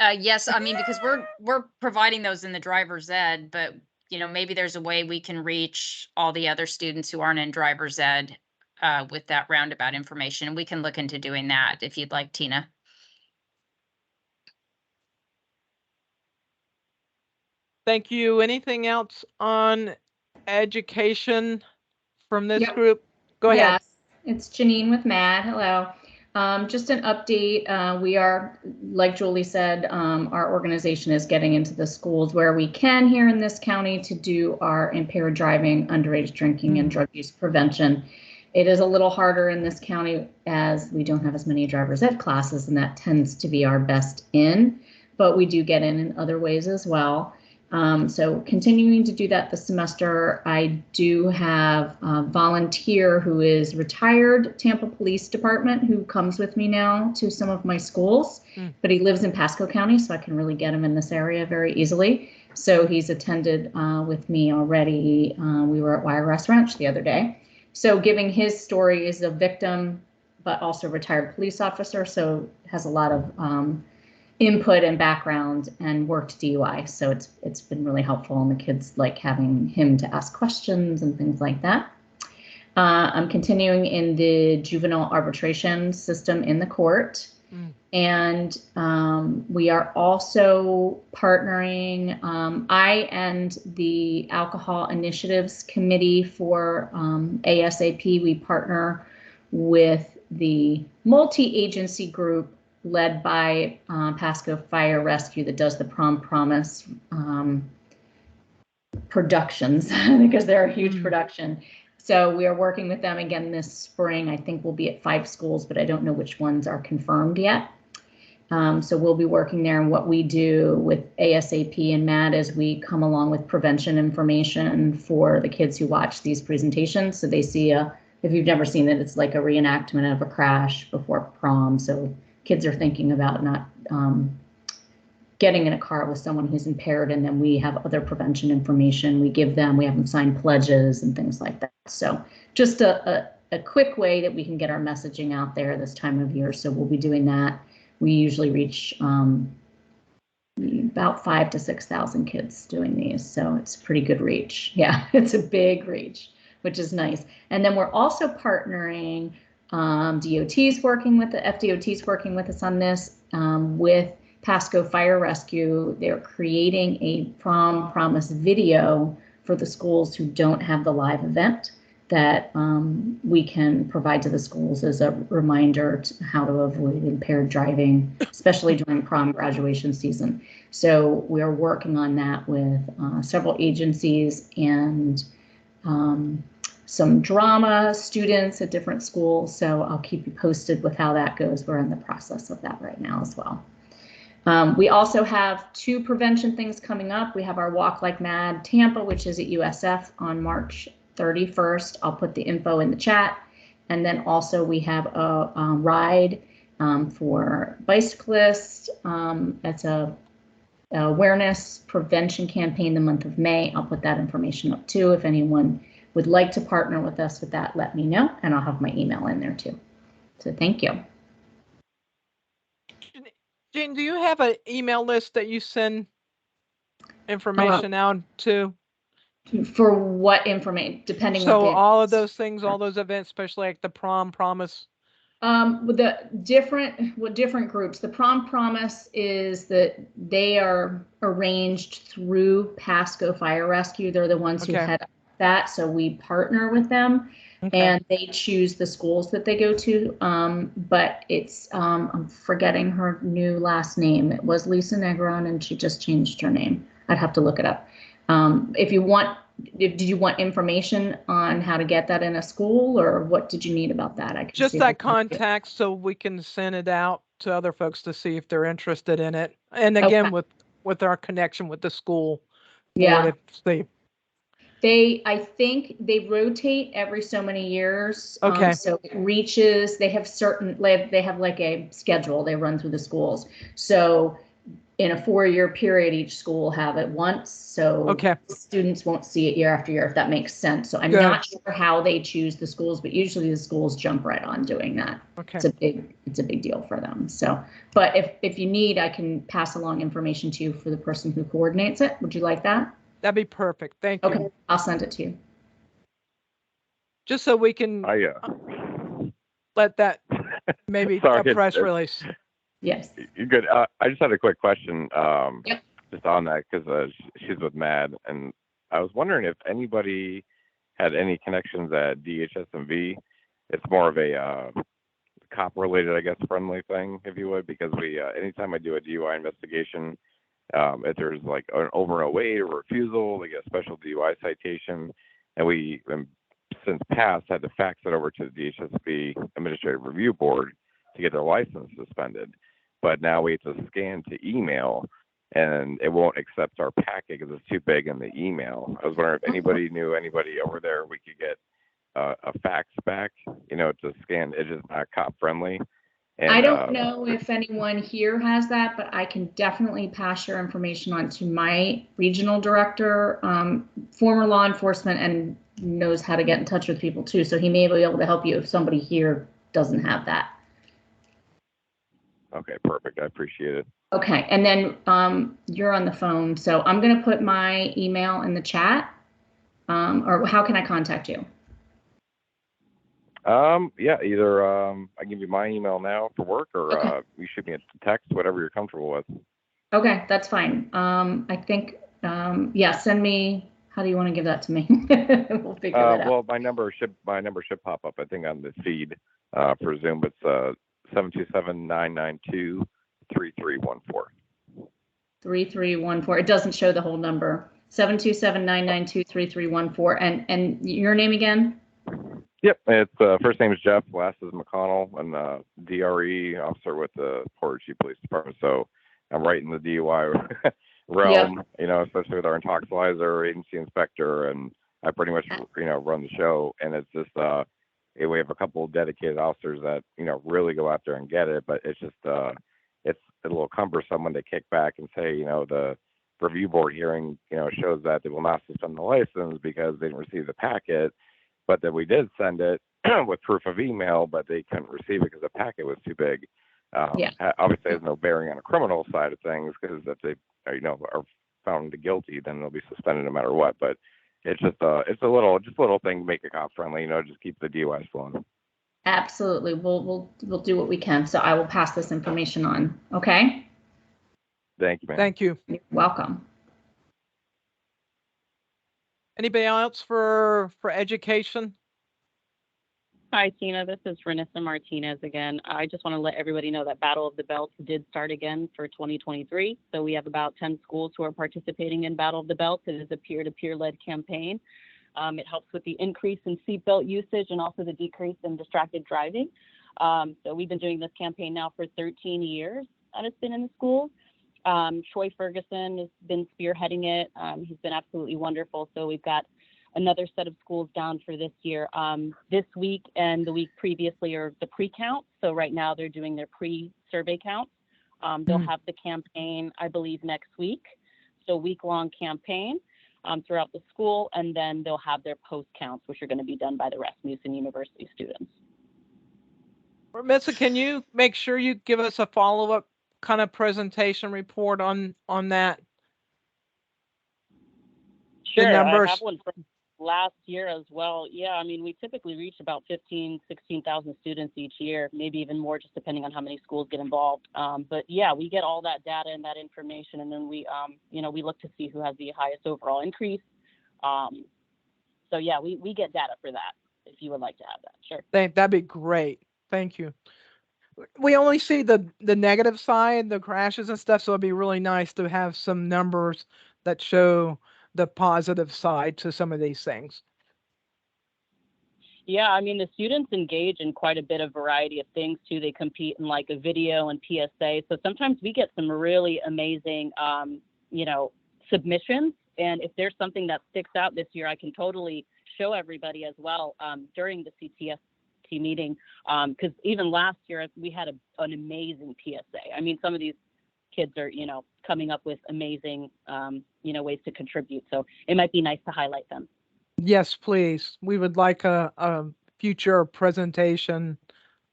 Yes, I mean, because we're providing those in the driver's ed, but maybe there's a way we can reach all the other students who aren't in driver's ed with that roundabout information. And we can look into doing that if you'd like, Tina. Thank you. Anything else on education from this Yep. group? Go ahead. Yes, it's Janine with MAD. Hello. Just an update. We are, like Julie said, our organization is getting into the schools where we can here in this county to do our impaired driving, underage drinking, and drug use prevention. It is a little harder in this county as we don't have as many driver's ed classes, and that tends to be our best in, but we do get in other ways as well. So continuing to do that this semester. I do have a volunteer who is retired Tampa Police Department who comes with me now to some of my schools, but he lives in Pasco County, so I can really get him in this area very easily. So he's attended with me already. We were at Wiregrass Ranch the other day. So giving his story is a victim, but also retired police officer, so has a lot of input and background and worked DUI. So it's been really helpful, and the kids like having him to ask questions and things like that. I'm continuing in the juvenile arbitration system in the court. And we are also partnering, I and the Alcohol Initiatives Committee for ASAP, we partner with the multi-agency group led by Pasco Fire Rescue that does the Prom Promise productions because they're a huge production. So we are working with them again this spring. I think we'll be at 5 schools, but I don't know which ones are confirmed yet. So we'll be working there. And what we do with ASAP and MAD is we come along with prevention information for the kids who watch these presentations. So they see if you've never seen it, it's like a reenactment of a crash before prom. So kids are thinking about not getting in a car with someone who's impaired, and then we have other prevention information we give them. We have them sign pledges and things like that. So just a quick way that we can get our messaging out there this time of year. So we'll be doing that. We usually reach about 5,000 to 6,000 kids doing these. So it's a pretty good reach. Yeah, it's a big reach, which is nice. And then we're also partnering, DOT's working with the FDOT's working with us on this, with Pasco Fire Rescue. They're creating a Prom Promise video for the schools who don't have the live event that we can provide to the schools as a reminder to how to avoid impaired driving, especially during prom graduation season. So we are working on that with several agencies and some drama students at different schools. So I'll keep you posted with how that goes. We're in the process of that right now as well. We also have 2 prevention things coming up. We have our Walk Like Mad Tampa, which is at USF on March 31st. I'll put the info in the chat. And then also we have a ride for bicyclists. That's a awareness prevention campaign the month of May. I'll put that information up too. If anyone would like to partner with us with that, let me know, and I'll have my email in there too. So thank you. Jean, do you have an email list that you send information out to? For what information, depending So on all of those things, all those events, especially like the Prom Promise. With the different groups, the Prom Promise is that they are arranged through Pasco Fire Rescue. They're the ones who head up that, so we partner with them, and they choose the schools that they go to. But it's I'm forgetting her new last name. It was Lisa Negron, and she just changed her name. I'd have to look it up. If you want. Did you want information on how to get that in a school, or what did you need about that? I can just that contact so we can send it out to other folks to see if they're interested in it. And again, with our connection with the school. Yeah. They, I think they rotate every so many years. Okay. So it reaches, they have like a schedule they run through the schools. So in a 4-year period, each school will have it once, so Okay. students won't see it year after year, if that makes sense. So I'm Good. not sure how they choose the schools, but usually the schools jump right on doing that. Okay. It's a big deal for them. So, but if you need, I can pass along information to you for the person who coordinates it. Would you like that? That'd be perfect. Thank you. Okay, I'll send it to you. Just so we can let that maybe Sorry, a press release. Yes. You're good. I just had a quick question. Yep. Just on that, because she's with MAD, and I was wondering if anybody had any connections at DHS&V. It's more of a cop-related, I guess, friendly thing, if you would, because we anytime I do a DUI investigation, if there's like an over 08 or refusal, they get a special DUI citation, and we since past had to fax it over to the DHS&V Administrative Review Board to get their license suspended. But now we have to scan to email, and it won't accept our packet because it's too big in the email. I was wondering if anybody knew anybody over there we could get a fax back, to scan. It's just not cop friendly. And, I don't know if anyone here has that, but I can definitely pass your information on to my regional director, former law enforcement, and knows how to get in touch with people too. So he may be able to help you if somebody here doesn't have that. Okay, perfect. I appreciate it. Okay, and then you're on the phone, so I'm going to put my email in the chat. Or how can I contact you? Yeah, either I give you my email now for work, or Okay. You shoot me a text, whatever you're comfortable with. Okay, that's fine. I think yeah, send me. How do you want to give that to me? We'll figure that out. Well, my number should pop up, I think, on the feed for Zoom. It's 727-992-3314. 3314. It doesn't show the whole number. 727-992-3314. And your name again? Yep, it's first name is Jeff, last is McConnell, and DRE officer with the Portage Police Department. So I'm right in the DUI realm, especially with our intoxilizer agency inspector, and I pretty much run the show. And it's just we have a couple of dedicated officers that really go out there and get it, but it's just it's a little cumbersome when they kick back and say the review board hearing shows that they will not suspend the license because they didn't receive the packet, but that we did send it with proof of email, but they couldn't receive it because the packet was too big. Obviously, there's no bearing on the criminal side of things, because if they are found guilty, then they'll be suspended no matter what. But it's just it's a little thing to make it cop friendly, just keep the DUIs flowing. Absolutely. We'll do what we can. So I will pass this information on. Okay. Thank you, man. Thank you. You're welcome. Anybody else for education? Hi, Tina. This is Renessa Martinez again. I just want to let everybody know that Battle of the Belts did start again for 2023. So we have about 10 schools who are participating in Battle of the Belts. It is a peer-to-peer led campaign. It helps with the increase in seatbelt usage and also the decrease in distracted driving. So we've been doing this campaign now for 13 years that it's been in the schools. Troy Ferguson has been spearheading it. He's been absolutely wonderful. So we've got another set of schools down for this year. This week and the week previously are the pre-counts. So right now they're doing their pre-survey counts. They'll have the campaign, I believe, next week. So week-long campaign throughout the school, and then they'll have their post counts, which are going to be done by the Rasmussen University students. Missa, can you make sure you give us a follow-up kind of presentation report on that? Sure, the numbers. I have one from last year as well. Yeah, I mean, we typically reach about 16,000 students each year, maybe even more, just depending on how many schools get involved. But yeah, we get all that data and that information, and then we, we look to see who has the highest overall increase. So yeah, we get data for that, if you would like to have that. Sure. That'd be great. Thank you. We only see the negative side, the crashes and stuff, so it'd be really nice to have some numbers that show the positive side to some of these things. Yeah, I mean, the students engage in quite a bit of variety of things too. They compete in like a video and PSA. So sometimes we get some really amazing, submissions. And if there's something that sticks out this year, I can totally show everybody as well during the CTST meeting. Because even last year we had an amazing PSA. I mean, some of these kids are, coming up with amazing, ways to contribute. So it might be nice to highlight them. Yes, please. We would like a future presentation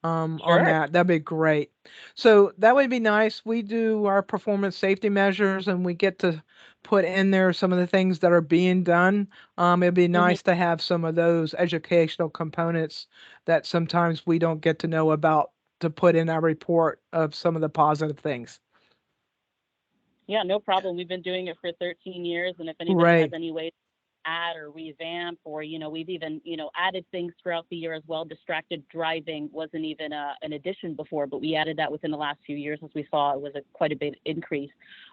on that. That'd be great. So that would be nice. We do our performance safety measures and we get to put in there some of the things that are being done. It'd be nice to have some of those educational components that sometimes we don't get to know about to put in our report of some of the positive things. Yeah, no problem. We've been doing it for 13 years. And if anybody has any way to add or revamp, or, we've even, added things throughout the year as well. Distracted driving wasn't even an addition before, but we added that within the last few years as we saw it was quite a big increase.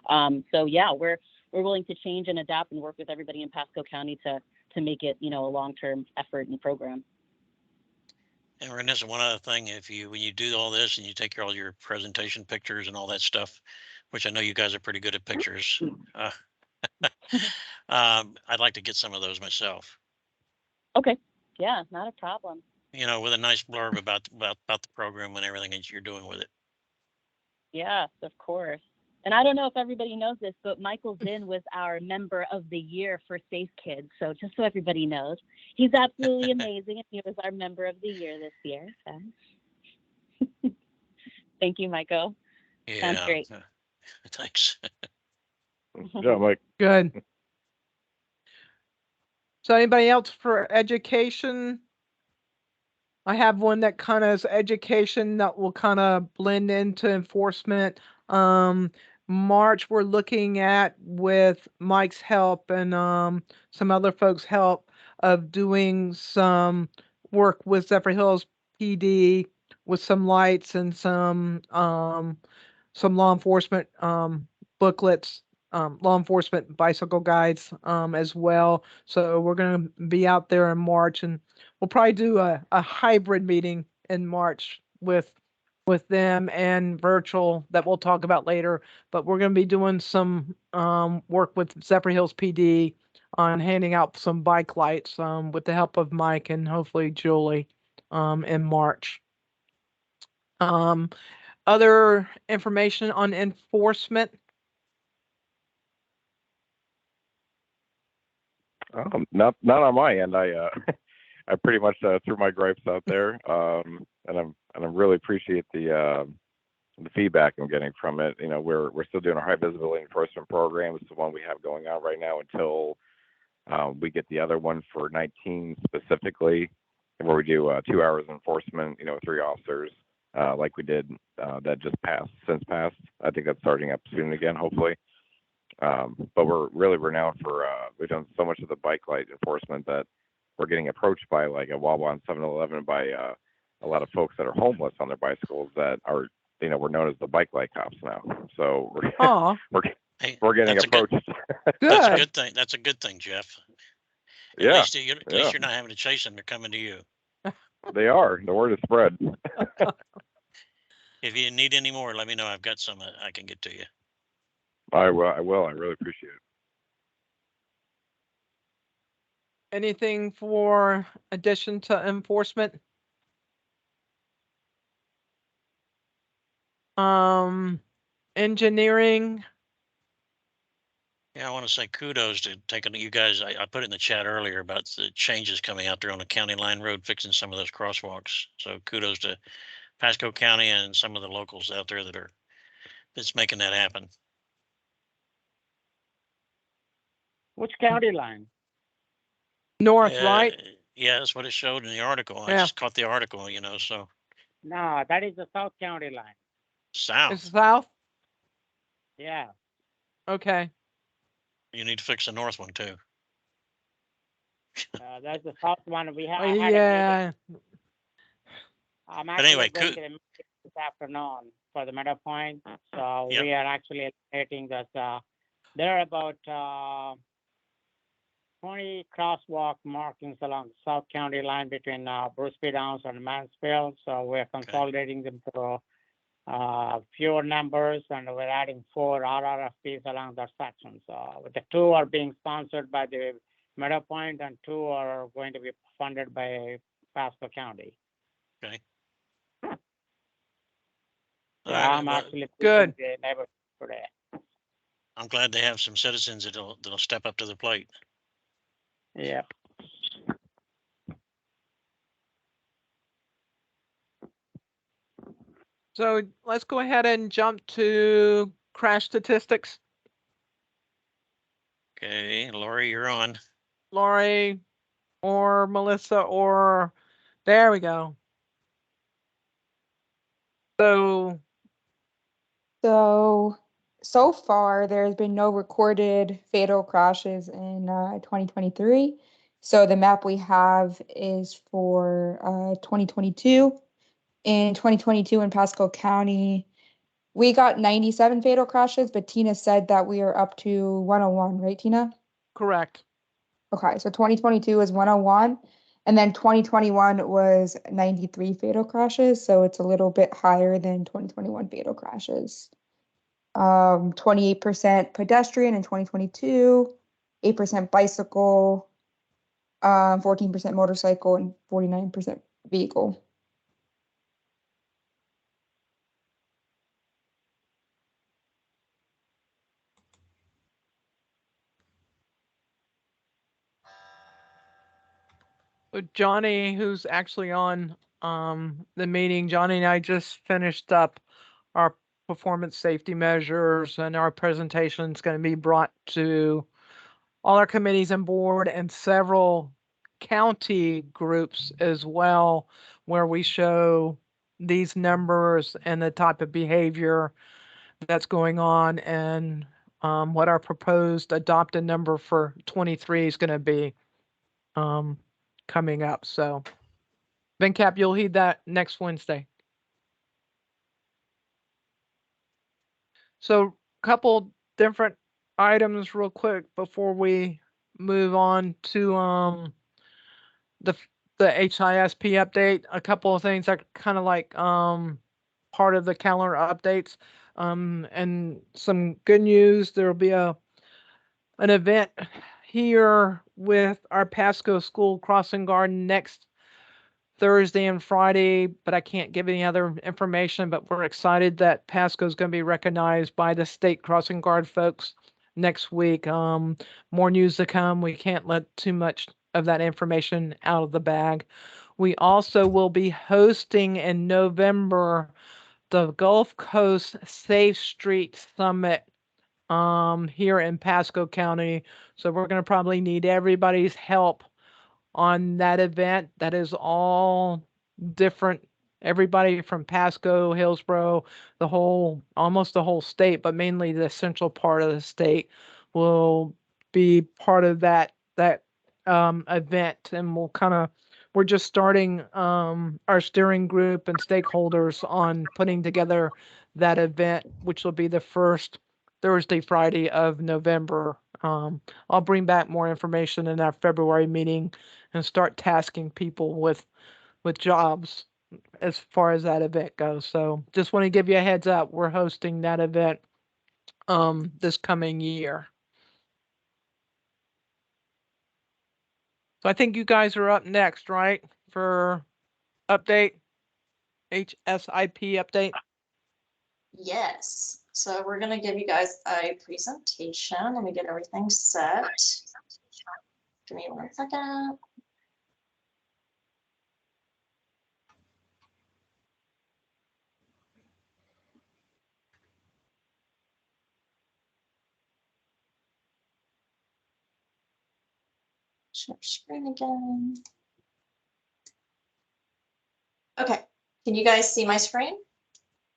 So yeah, we're willing to change and adapt and work with everybody in Pasco County to make it, a long-term effort and program. And Renessa, one other thing, when you do all this and you take all your presentation pictures and all that stuff, which I know you guys are pretty good at pictures, I'd like to get some of those myself. Okay. Yeah, not a problem. With a nice blurb about the program and everything that you're doing with it. Yes, of course. And I don't know if everybody knows this, but Michael Zinn was our member of the year for Safe Kids. So just so everybody knows, he's absolutely amazing. And he was our member of the year this year. So. Thank you, Michael. Yeah. Sounds great. Thanks. Yeah, Mike. Good. So anybody else for education? I have one that kind of is education that will kind of blend into enforcement. March, we're looking at, with Mike's help and some other folks' help, of doing some work with Zephyr Hills PD with some lights and some law enforcement booklets, law enforcement bicycle guides as well. So we're going to be out there in March, and we'll probably do a hybrid meeting in March with them and virtual that we'll talk about later. But we're going to be doing some work with Zephyr Hills PD on handing out some bike lights with the help of Mike and hopefully Julie in March. Other information on enforcement? Not on my end. I I pretty much threw my gripes out there, and I really appreciate the feedback I'm getting from it. We're still doing our high visibility enforcement program. It's the one we have going on right now until we get the other one for 19 specifically, where we do 2 hours enforcement. 3 officers, like we did that just passed. I think that's starting up soon again, hopefully. But we're renowned for we've done so much of the bike light enforcement that we're getting approached by, like, a Wawa and 7-Eleven, by a lot of folks that are homeless on their bicycles that are, we're known as the bike light cops now. So we're getting approached. That's a good thing. That's a good thing, Jeff. At least you're not having to chase them. They're coming to you. They are. The word is spread. If you need any more, let me know. I've got some I can get to you. I will. I really appreciate it. Anything for addition to enforcement? Engineering. Yeah, I want to say kudos to taking you guys. I put it in the chat earlier about the changes coming out there on the County Line Road, fixing some of those crosswalks. So kudos to Pasco County and some of the locals out there that's making that happen. Which county line? North, right? Yeah, that's what it showed in the article. I just caught the article, so. No, that is the South County line. South? It's south? Yeah. Okay. You need to fix the north one too. That's the south one. We have. Yeah. I'm actually going to the meeting this afternoon for the Meadow Point. So we are actually eliminating this. There are about 20 crosswalk markings along the South County line between Bruce P. Downs and Mansfield. So we're consolidating them to fewer numbers, and we're adding 4 RRFPs along that section. So the 2 are being sponsored by the Meadow Point, and 2 are going to be funded by Pasco County. Okay. I'm actually good. for that. I'm glad they have some citizens that'll step up to the plate. Yeah. So let's go ahead and jump to crash statistics. Okay, Lori, you're on. Lori or Melissa or there we go. So far, there's been no recorded fatal crashes in 2023. So the map we have is for 2022. In 2022 in Pasco County, we got 97 fatal crashes, but Tina said that we are up to 101, right, Tina? Correct. Okay, so 2022 is 101, and then 2021 was 93 fatal crashes, so it's a little bit higher than 2021 fatal crashes. 28% pedestrian in 2022, 8% bicycle, 14% motorcycle, and 49% vehicle. Johnny, who's actually on the meeting, Johnny and I just finished up our performance safety measures, and our presentation is going to be brought to all our committees and board and several county groups as well, where we show these numbers and the type of behavior that's going on, and what our proposed adopted number for 23 is going to be coming up. So VenCap, you'll heed that next Wednesday. So couple different items real quick before we move on to the HISP update. A couple of things that kind of like part of the calendar updates, and some good news. There will be an event here with our Pasco School Crossing Guard next Thursday and Friday, but I can't give any other information. But we're excited that Pasco is going to be recognized by the state crossing guard folks next week. More news to come. We can't let too much of that information out of the bag. We also will be hosting in November the Gulf Coast Safe Street Summit here in Pasco County. So we're going to probably need everybody's help on that event. That is all different, everybody from Pasco, Hillsborough, almost the whole state, but mainly the central part of the state will be part of that event. And we're just starting our steering group and stakeholders on putting together that event, which will be the first Thursday, Friday of November. I'll bring back more information in our February meeting and start tasking people with jobs as far as that event goes. So just want to give you a heads up. We're hosting that event this coming year. So I think you guys are up next, right? For update, HSIP update. Yes. So we're going to give you guys a presentation. Let me get everything set. Give me 1 second. Share screen again. Okay. Can you guys see my screen?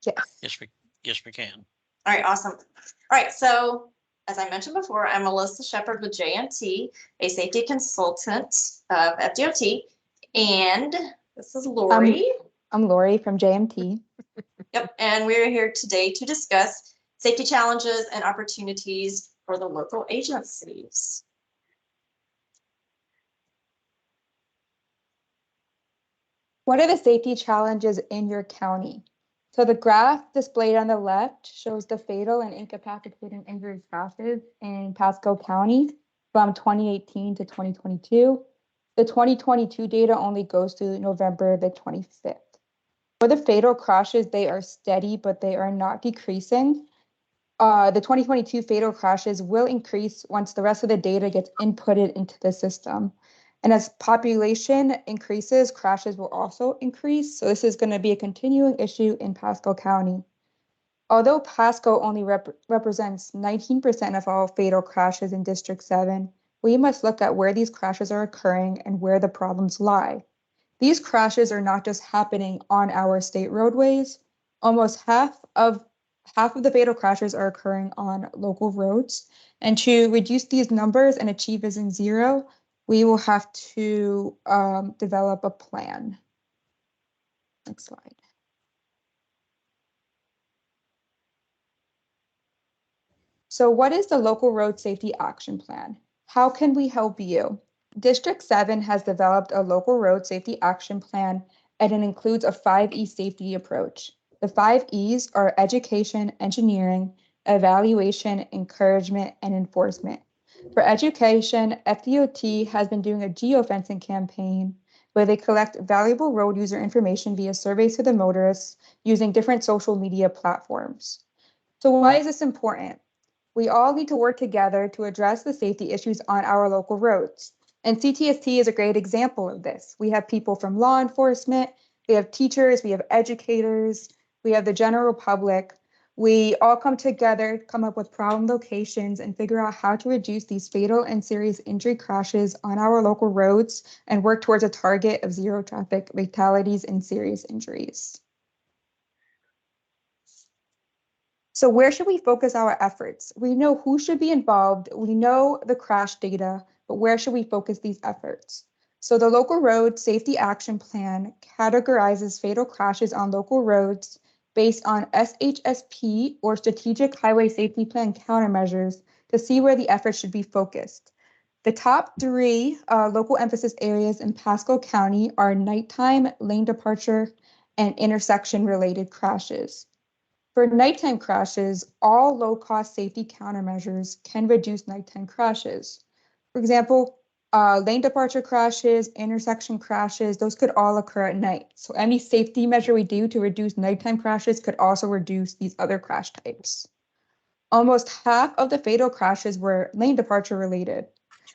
Yes. Yes, we can. All right, awesome. All right, so as I mentioned before, I'm Melissa Shepard with JMT, a safety consultant of FDOT, and this is Lori. I'm Lori from JMT. Yep, and we're here today to discuss safety challenges and opportunities for the local agencies. What are the safety challenges in your county? So the graph displayed on the left shows the fatal and incapacitating injury crashes in Pasco County from 2018 to 2022. The 2022 data only goes to November the 25th. For the fatal crashes, they are steady, but they are not decreasing. the 2022 fatal crashes will increase once the rest of the data gets inputted into the system. And as population increases, crashes will also increase. So this is going to be a continuing issue in Pasco County. Although Pasco only represents 19% of all fatal crashes in District 7, we must look at where these crashes are occurring and where the problems lie. These crashes are not just happening on our state roadways. Almost half of the fatal crashes are occurring on local roads. And to reduce these numbers and achieve vision zero, we will have to develop a plan. Next slide. So what is the Local Road Safety Action Plan? How can we help you? District 7 has developed a Local Road Safety Action Plan, and it includes a 5E safety approach. The 5 E's are education, engineering, evaluation, encouragement, and enforcement. For education, FDOT has been doing a geofencing campaign where they collect valuable road user information via surveys to the motorists using different social media platforms. So why is this important? We all need to work together to address the safety issues on our local roads. And CTST is a great example of this. We have people from law enforcement, we have teachers, we have educators, we have the general public. We all come together, come up with problem locations, and figure out how to reduce these fatal and serious injury crashes on our local roads and work towards a target of zero traffic fatalities and serious injuries. So where should we focus our efforts? We know who should be involved. We know the crash data, but where should we focus these efforts? So the Local Road Safety Action Plan categorizes fatal crashes on local roads based on SHSP or Strategic Highway Safety Plan countermeasures to see where the efforts should be focused. The top 3 local emphasis areas in Pasco County are nighttime, lane departure, and intersection related crashes. For nighttime crashes, all low-cost safety countermeasures can reduce nighttime crashes. For example, lane departure crashes, intersection crashes, those could all occur at night. So any safety measure we do to reduce nighttime crashes could also reduce these other crash types. Almost half of the fatal crashes were lane departure related.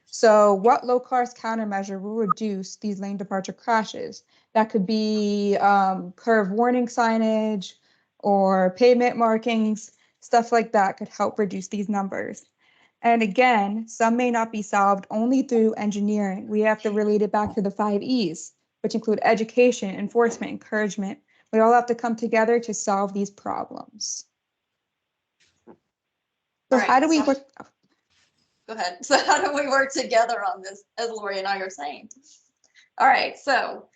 So what low-cost countermeasure will reduce these lane departure crashes? That could be curve warning signage, or pavement markings, stuff like that could help reduce these numbers. And again, some may not be solved only through engineering. We have to relate it back to the 5 E's, which include education, enforcement, encouragement. We all have to come together to solve these problems. So how do we work? Go ahead. So how do we work together on this, as Lori and I are saying? All right, so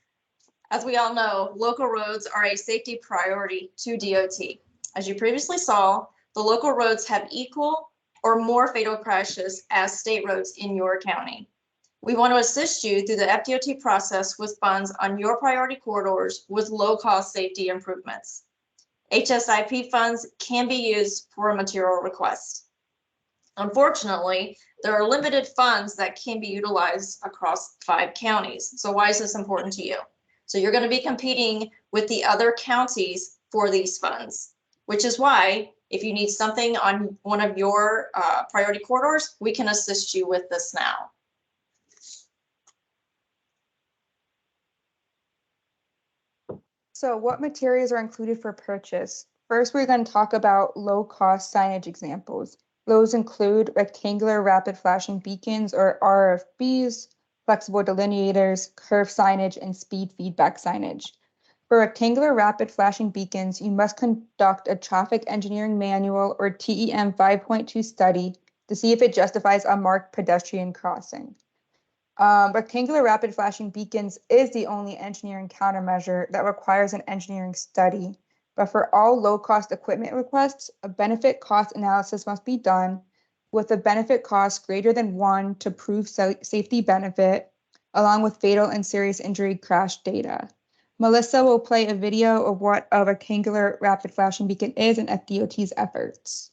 as we all know, local roads are a safety priority to DOT. As you previously saw, the local roads have equal or more fatal crashes as state roads in your county. We want to assist you through the FDOT process with funds on your priority corridors with low-cost safety improvements. HSIP funds can be used for a material request. Unfortunately, there are limited funds that can be utilized across 5 counties. So why is this important to you? So you're going to be competing with the other counties for these funds, which is why if you need something on one of your priority corridors, we can assist you with this now. So what materials are included for purchase? First, we're going to talk about low-cost signage examples. Those include rectangular rapid flashing beacons or RFBs, flexible delineators, curve signage, and speed feedback signage. For rectangular rapid flashing beacons, you must conduct a traffic engineering manual or TEM 5.2 study to see if it justifies a marked pedestrian crossing. Rectangular rapid flashing beacons is the only engineering countermeasure that requires an engineering study. But for all low-cost equipment requests, a benefit cost analysis must be done with a benefit cost greater than 1 to prove safety benefit, along with fatal and serious injury crash data. Melissa will play a video of what a rectangular rapid flashing beacon is and FDOT's efforts.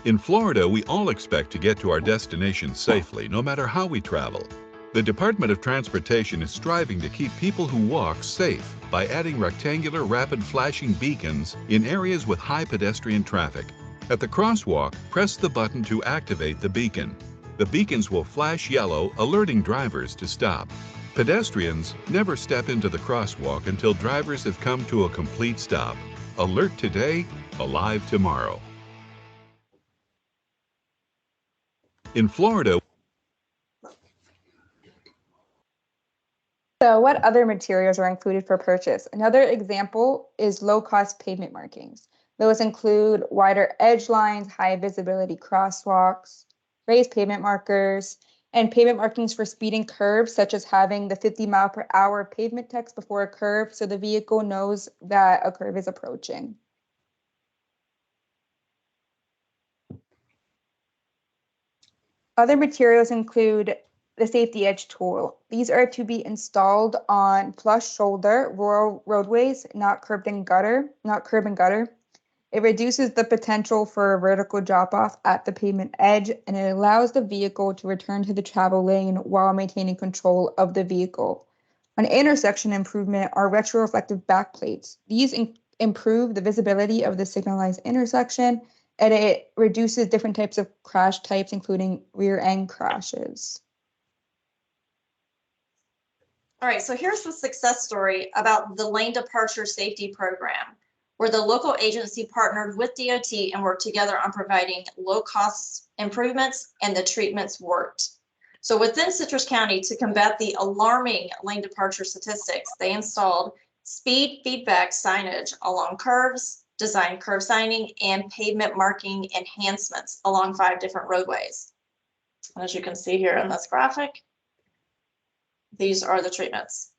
In Florida, we all expect to get to our destination safely, no matter how we travel. The Department of Transportation is striving to keep people who walk safe. by adding rectangular rapid flashing beacons in areas with high pedestrian traffic. At the crosswalk, press the button to activate the beacon. The beacons will flash yellow, alerting drivers to stop. Pedestrians never step into the crosswalk until drivers have come to a complete stop. Alert today, alive tomorrow. In Florida, So what other materials are included for purchase? Another example is low-cost pavement markings. Those include wider edge lines, high visibility crosswalks, raised pavement markers, and pavement markings for speeding curves, such as having the 50-mile-per-hour pavement text before a curve so the vehicle knows that a curve is approaching. Other materials include the safety edge tool. These are to be installed on flush shoulder rural roadways, not curb and gutter. It reduces the potential for a vertical drop-off at the pavement edge, and it allows the vehicle to return to the travel lane while maintaining control of the vehicle. An intersection improvement are retroreflective backplates. These improve the visibility of the signalized intersection, and it reduces different types of crash types, including rear end crashes. All right, so here's the success story about the lane departure safety program, where the local agency partnered with DOT and worked together on providing low-cost improvements, and the treatments worked. So within Citrus County, to combat the alarming lane departure statistics, they installed speed feedback signage along curves, designed curve signing, and pavement marking enhancements along 5 different roadways. And as you can see here in this graphic, these are the treatments.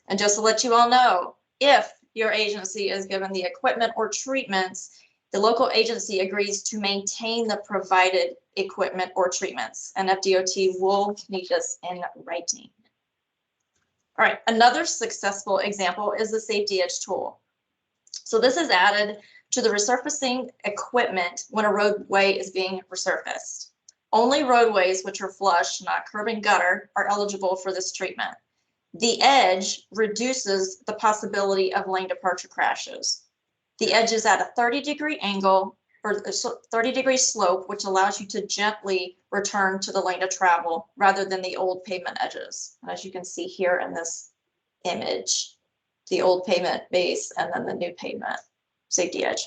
And just to let you all know, if your agency is given the equipment or treatments, the local agency agrees to maintain the provided equipment or treatments, and FDOT will need this in writing. All right, another successful example is the safety edge tool. So this is added to the resurfacing equipment when a roadway is being resurfaced. Only roadways which are flush, not curb and gutter, are eligible for this treatment. The edge reduces the possibility of lane departure crashes. The edge is at a 30-degree angle or a 30-degree slope, which allows you to gently return to the lane of travel rather than the old pavement edges. As you can see here in this image, the old pavement base and then the new pavement safety edge.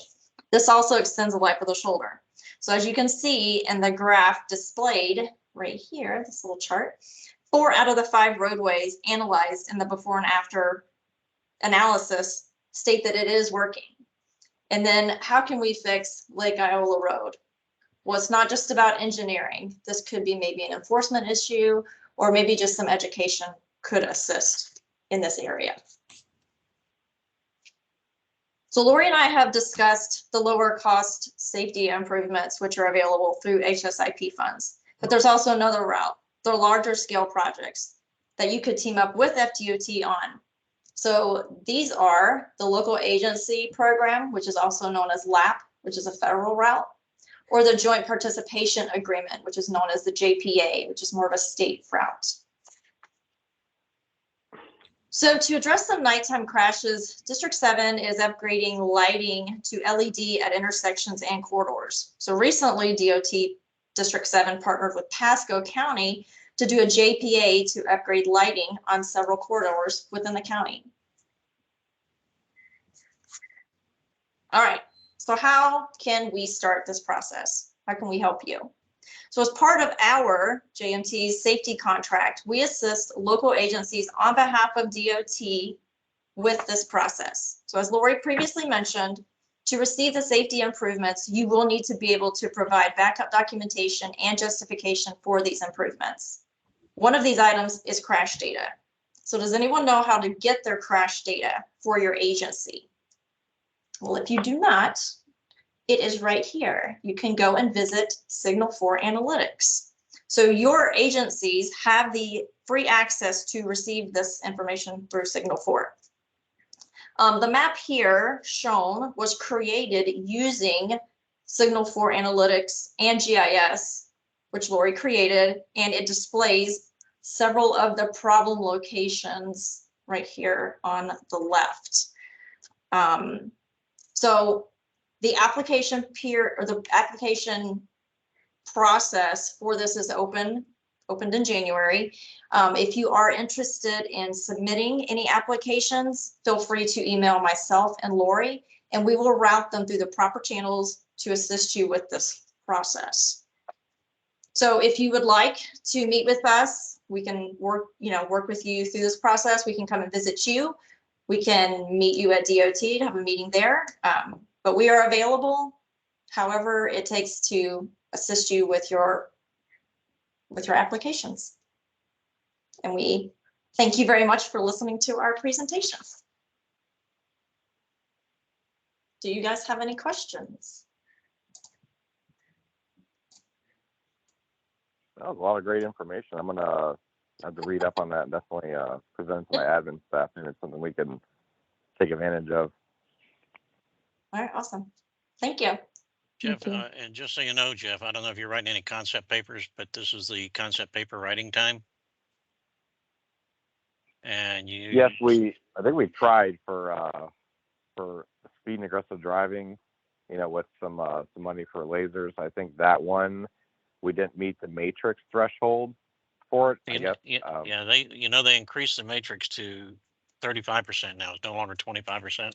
This also extends the life of the shoulder. So as you can see in the graph displayed right here, this little chart, 4 out of the 5 roadways analyzed in the before and after analysis state that it is working. And then how can we fix Lake Iola Road? Well, it's not just about engineering. This could be maybe an enforcement issue, or maybe just some education could assist in this area. So Lori and I have discussed the lower cost safety improvements which are available through HSIP funds, but there's also another route. They're larger scale projects that you could team up with FDOT on. So these are the local agency program, which is also known as LAP, which is a federal route, or the joint participation agreement, which is known as the JPA, which is more of a state route. So to address some nighttime crashes, District 7 is upgrading lighting to LED at intersections and corridors. So recently, DOT District 7 partnered with Pasco County to do a JPA to upgrade lighting on several corridors within the county. All right, so how can we start this process? How can we help you? So as part of our JMT's safety contract, we assist local agencies on behalf of DOT with this process. So as Lori previously mentioned, to receive the safety improvements, you will need to be able to provide backup documentation and justification for these improvements. One of these items is crash data. So does anyone know how to get their crash data for your agency? Well, if you do not, it is right here. You can go and visit Signal 4 Analytics. So your agencies have the free access to receive this information through Signal 4. The map here shown was created using Signal 4 Analytics and GIS, which Lori created, and it displays several of the problem locations right here on the left. So the application process for this is opened in January. If you are interested in submitting any applications, feel free to email myself and Lori, and we will route them through the proper channels to assist you with this process. So if you would like to meet with us, we can work with you through this process. We can come and visit you. We can meet you at DOT to have a meeting there. But we are available however it takes to assist you with your applications. And we thank you very much for listening to our presentation. Do you guys have any questions? That was a lot of great information. I'm gonna have to read up on that and definitely present to my admin staff, and it's something we can take advantage of. All right, awesome. Thank you. Jeff, and just so you know, Jeff, I don't know if you're writing any concept papers, but this is the concept paper writing time. And Yes, I think we tried for speed and aggressive driving, with some money for lasers. I think that one we didn't meet the matrix threshold for it. I guess. Yeah, they increased the matrix to 35% now. It's no longer 25%.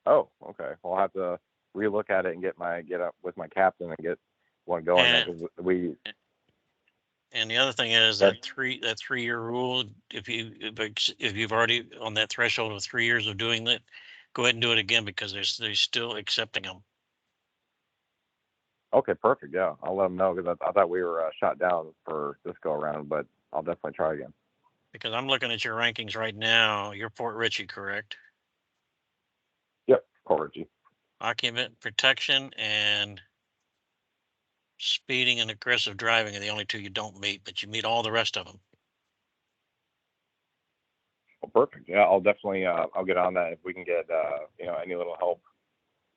Oh, okay. Well, I'll have to relook at it and get up with my captain and get one going. And the other thing is that 3-year rule. If you've already on that threshold of 3 years of doing that, go ahead and do it again because they're still accepting them. Okay, perfect. Yeah, I'll let them know because I thought we were shot down for this go around, but I'll definitely try again. Because I'm looking at your rankings right now. You're Port Richey, correct? Yep, Port Richey. Occupant protection and speeding and aggressive driving are the only two you don't meet, but you meet all the rest of them. Well, perfect. Yeah, I'll definitely I'll get on that if we can get any little help.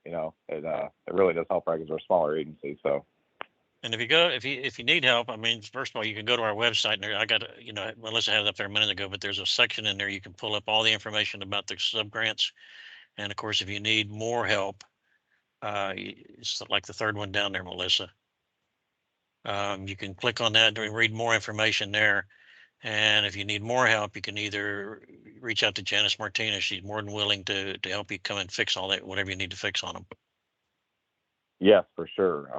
It really does help, right? Because we're a smaller agency. So. And if you need help, I mean, first of all, you can go to our website, and I got Melissa had it up there a minute ago, but there's a section in there you can pull up all the information about the subgrants. And of course, if you need more help, it's like the third one down there, Melissa. You can click on that and read more information there. And if you need more help, you can either reach out to Janice Martinez. She's more than willing to help you come and fix all that, whatever you need to fix on them. Yes, for sure.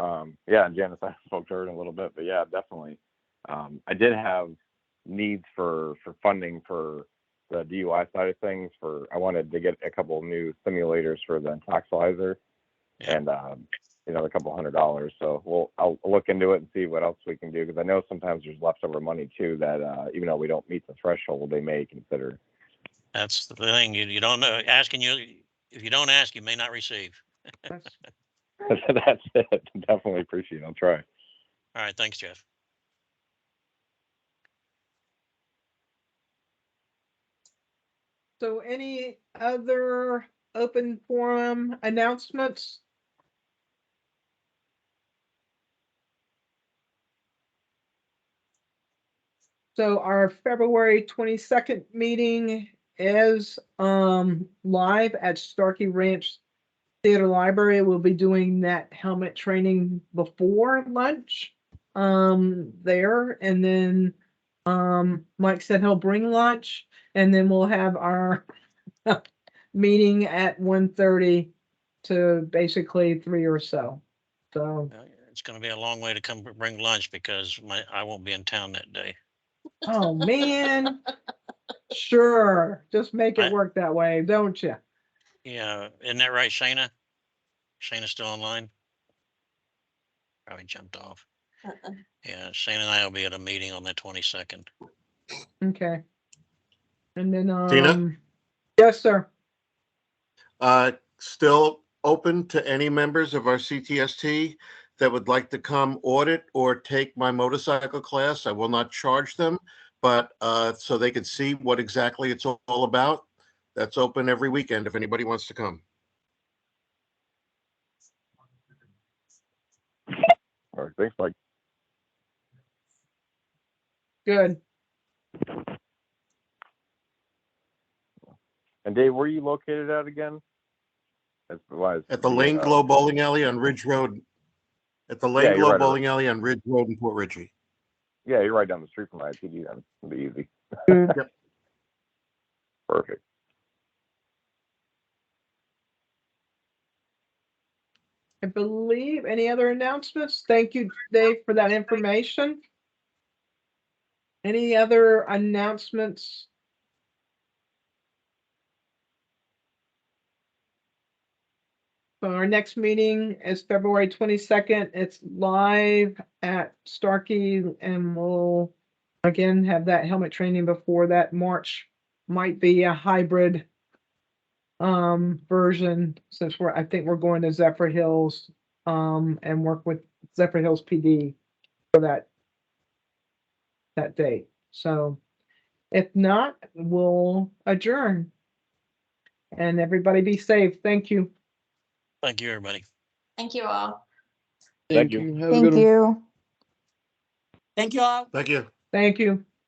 And Janice, I spoke to her in a little bit, but yeah, definitely. I did have needs for funding for the DUI side of things. I wanted to get a couple of new simulators for the Intoxilizer, and a couple $100. So I'll look into it and see what else we can do, because I know sometimes there's leftover money too that even though we don't meet the threshold, they may consider. That's the thing. You don't know. If you don't ask, you may not receive. That's it. Definitely appreciate it. I'll try. All right. Thanks, Jeff. So any other open forum announcements? So our February 22nd meeting is live at Starkey Ranch Theater Library. We'll be doing that helmet training before lunch there, and then Mike said he'll bring lunch, and then we'll have our meeting at 1:30 to basically 3 or so. So it's going to be a long way to come bring lunch because I won't be in town that day. Oh man. Sure, just make it work that way, don't you? Yeah, isn't that right, Shayna? Shayna's still online? Probably jumped off. Yeah, Shayna and I will be at a meeting on the 22nd. Okay. And then Tina? Yes, sir. Still open to any members of our CTST that would like to come audit or take my motorcycle class. I will not charge them, but so they can see what exactly it's all about. That's open every weekend if anybody wants to come. All right, thanks, Mike. Good. And Dave, where are you located at again? At the Lane Glow Bowling Alley on Ridge Road. At the Lane Glow Bowling Alley on Ridge Road in Port Richey. Yeah, you're right down the street from IPD then. It'll be easy. Yep. Perfect. I believe any other announcements? Thank you, Dave, for that information. Any other announcements? So our next meeting is February 22nd. It's live at Starkey, and we'll again have that helmet training before that. March might be a hybrid version, since I think we're going to Zephyr Hills and work with Zephyr Hills PD for that date. So if not, we'll adjourn. And everybody be safe. Thank you. Thank you, everybody. Thank you all. Thank you. Thank you. Thank you all. Thank you. Thank you.